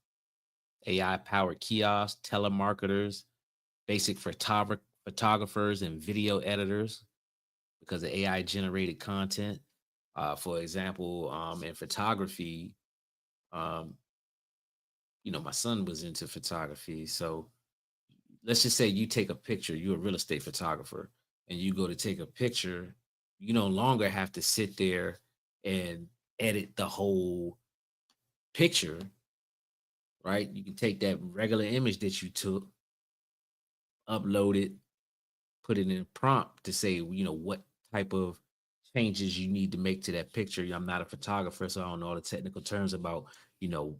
AI-powered kiosks, telemarketers, basic photographers and video editors because of AI-generated content. For example, in photography, um, my son was into photography. So let's just say you take a picture, you're a real estate photographer, and you go to take a picture, you no longer have to sit there and edit the whole picture, right? You can take that regular image that you took, upload it, put it in a prompt to say, what type of changes you need to make to that picture. I'm not a photographer, so I don't know all the technical terms about, you know,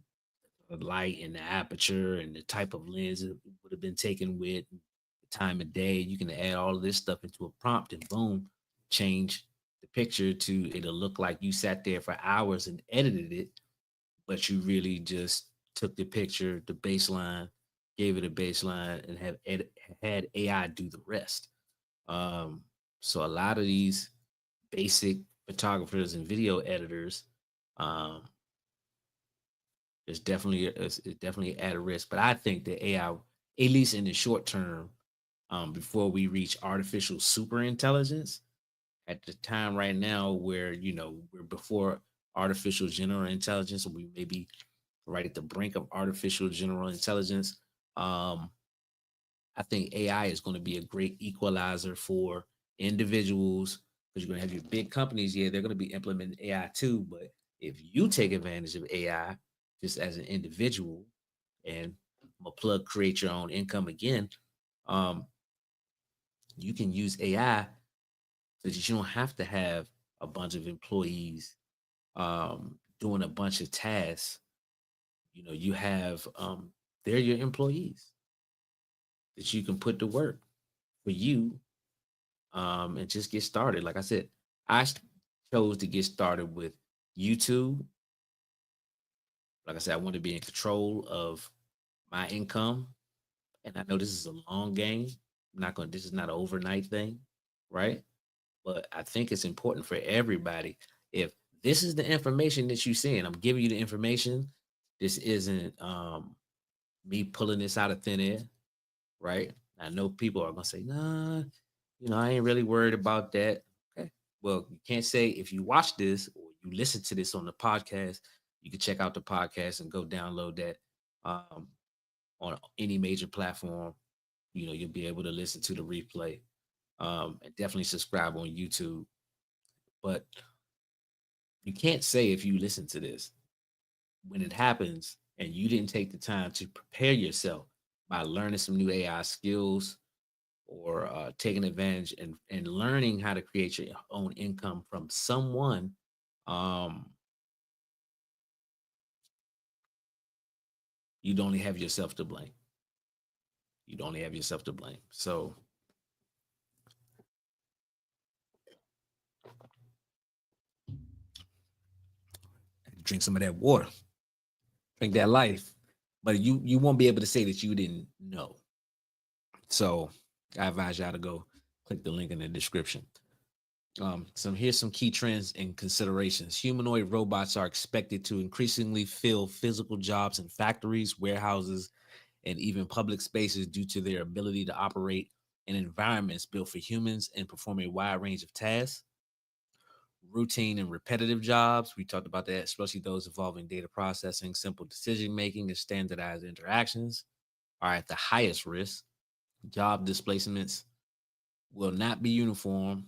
the light and the aperture and the type of lens it would have been taken with, the time of day. You can add all of this stuff into a prompt and boom, change the picture to it'll look like you sat there for hours and edited it, but you really just took the picture, the baseline, gave it a baseline, and had AI do the rest. Um, so a lot of these basic photographers and video editors, um, it's definitely at a risk. But I think that AI, at least in the short term, before we reach artificial super intelligence, at the time right now where we're before artificial general intelligence, or we may be right at the brink of artificial general intelligence. Um, I think AI is going to be a great equalizer for individuals because you're going to have your big companies. Yeah, they're going to be implementing AI too. But if you take advantage of AI just as an individual and I'm a plug, create your own income again, um, you can use AI so that you don't have to have a bunch of employees doing a bunch of tasks. You have they're your employees that you can put to work for you and just get started. Like I said, chose to get started with YouTube. Like I said, I want to be in control of my income, and I know this is a long game. I'm not going. This is not an overnight thing, right? But I think it's important for everybody. If this is the information that you're seeing, I'm giving you the information. This isn't me pulling this out of thin air, right? I know people are gonna say, nah, I ain't really worried about that. Okay. Well, you can't say if you watch this or you listen to this on the podcast, you can check out the podcast and go download that um, on any major platform. You'll be able to listen to the replay. And definitely subscribe on YouTube. But you can't say if you listen to this when it happens and you didn't take the time to prepare yourself by learning some new AI skills or taking advantage and learning how to create your own income from someone, um, you'd only have yourself to blame. You'd only have yourself to blame. So drink some of that water, drink that life. But you won't be able to say that you didn't know. So I advise y'all to go click the link in the description. Here's some key trends and considerations. Humanoid robots are expected to increasingly fill physical jobs in factories, warehouses, and even public spaces due to their ability to operate and environments built for humans and perform a wide range of tasks. Routine and repetitive jobs, we talked about that, especially those involving data processing, simple decision making, and standardized interactions, are at the highest risk. Job displacements will not be uniform.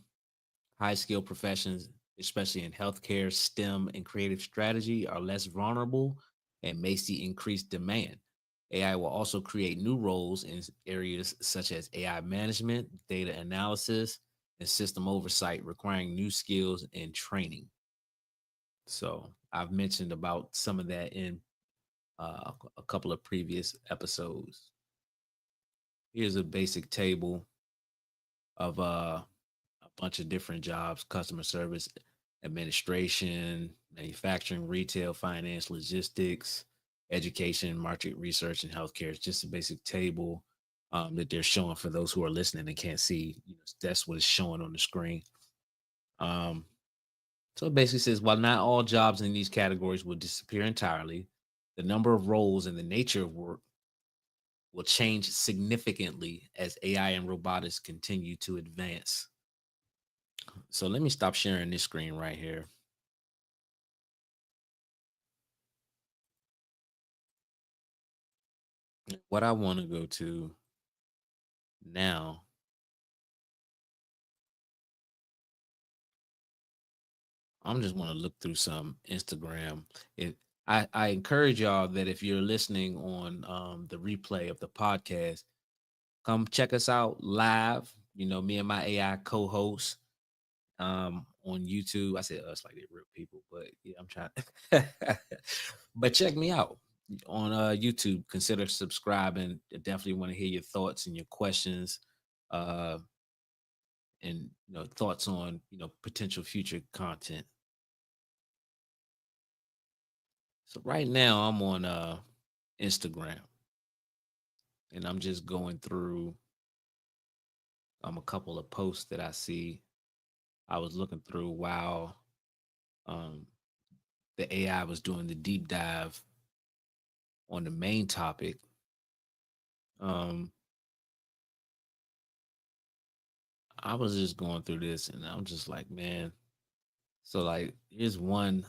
High skilled professions, especially in healthcare, STEM, and creative strategy, are less vulnerable and may see increased demand. AI will also create new roles in areas such as AI management, data analysis, and system oversight, requiring new skills and training. So I've mentioned about some of that in a couple of previous episodes. Here's a basic table of a bunch of different jobs: customer service, administration, manufacturing, retail, finance, logistics, education, market research, and healthcare. It's just a basic table that they're showing for those who are listening and can't see. That's what it's showing on the screen. Um, so it basically says while not all jobs in these categories will disappear entirely, the number of roles and the nature of work will change significantly as AI and robotics continue to advance. So let me stop sharing this screen right here. What I want to go to now, I'm just want to look through some Instagram. I encourage y'all that if you're listening on the replay of the podcast, come check us out live. Me and my AI co-host on YouTube. I said us like they're real people, but yeah, I'm trying. But check me out on YouTube. Consider subscribing. I definitely want to hear your thoughts and your questions, uh, and thoughts on potential future content. So right now I'm on Instagram, and I'm just going through a couple of posts that I see. I was looking through while um, the AI was doing the deep dive on the main topic. Um, I was just going through this and I'm just like, man. So, like, here's one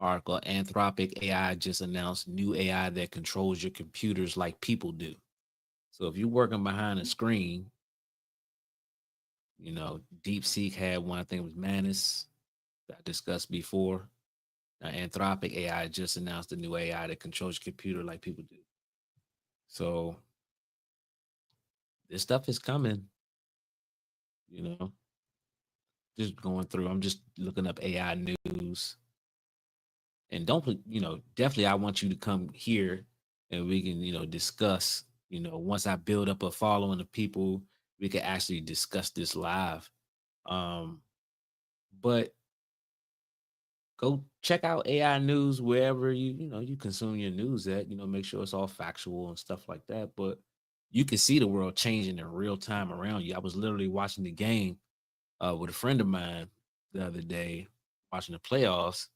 article: Anthropic AI just announced new AI that controls your computers like people do. So, if you're working behind a screen, DeepSeek had one, I think it was Manus, that I discussed before. Now, Anthropic AI just announced a new AI that controls your computer like people do. So, this stuff is coming, you know. Just going through, I'm just looking up AI news. And don't definitely I want you to come here and we can discuss. Once I build up a following of people, we can actually discuss this live. Um but go check out AI news wherever you consume your news at. Make sure it's all factual and stuff like that. But you can see the world changing in real time around you. I was literally watching the game with a friend of mine the other day, watching the playoffs.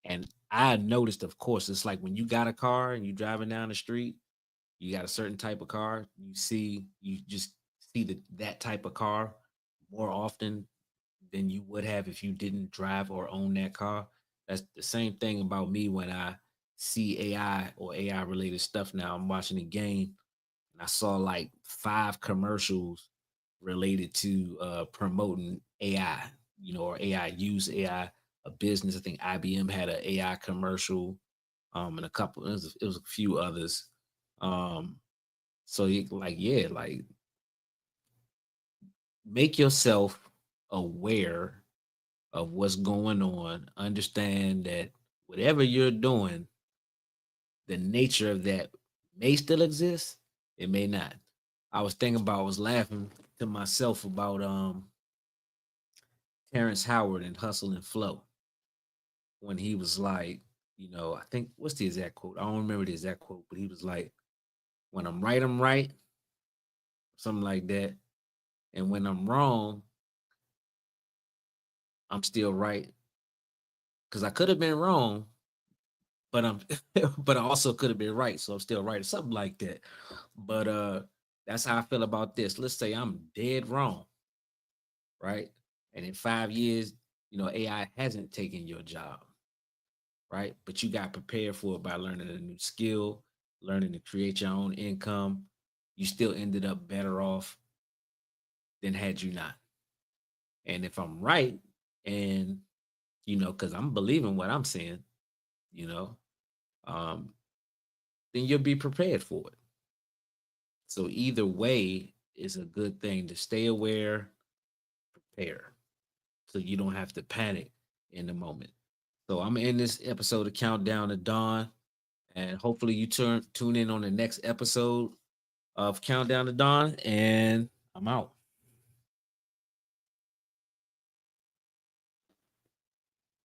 And I noticed, of course, it's like when you got a car and you driving down the street, you got a certain type of car, you just see that type of car more often than you would have if you didn't drive or own that car. That's the same thing about me when I see AI or AI related stuff. Now I'm watching the game and I saw like 5 commercials related to promoting AI, or AI use AI, a business. I think IBM had an AI commercial, and a couple. It was a few others. So like make yourself aware of what's going on. Understand that whatever you're doing, the nature of that may still exist. It may not. I was laughing to myself about Terrence Howard and Hustle and Flow when he was like, I think what's the exact quote? I don't remember the exact quote, but he was like, when I'm right, something like that. And when I'm wrong, I'm still right. Cause I could have been wrong, but I'm but I also could have been right. So I'm still right, or something like that. But That's how I feel about this. Let's say I'm dead wrong, right? And in 5 years, AI hasn't taken your job, right? But you got prepared for it by learning a new skill, learning to create your own income. You still ended up better off than had you not. And if I'm right, and because I'm believing what I'm saying, you know, um, then you'll be prepared for it. So either way is a good thing to stay aware, prepare, so you don't have to panic in the moment. So I'm in this episode of Countdown to Dawn, and hopefully you tune in on the next episode of Countdown to Dawn, and I'm out.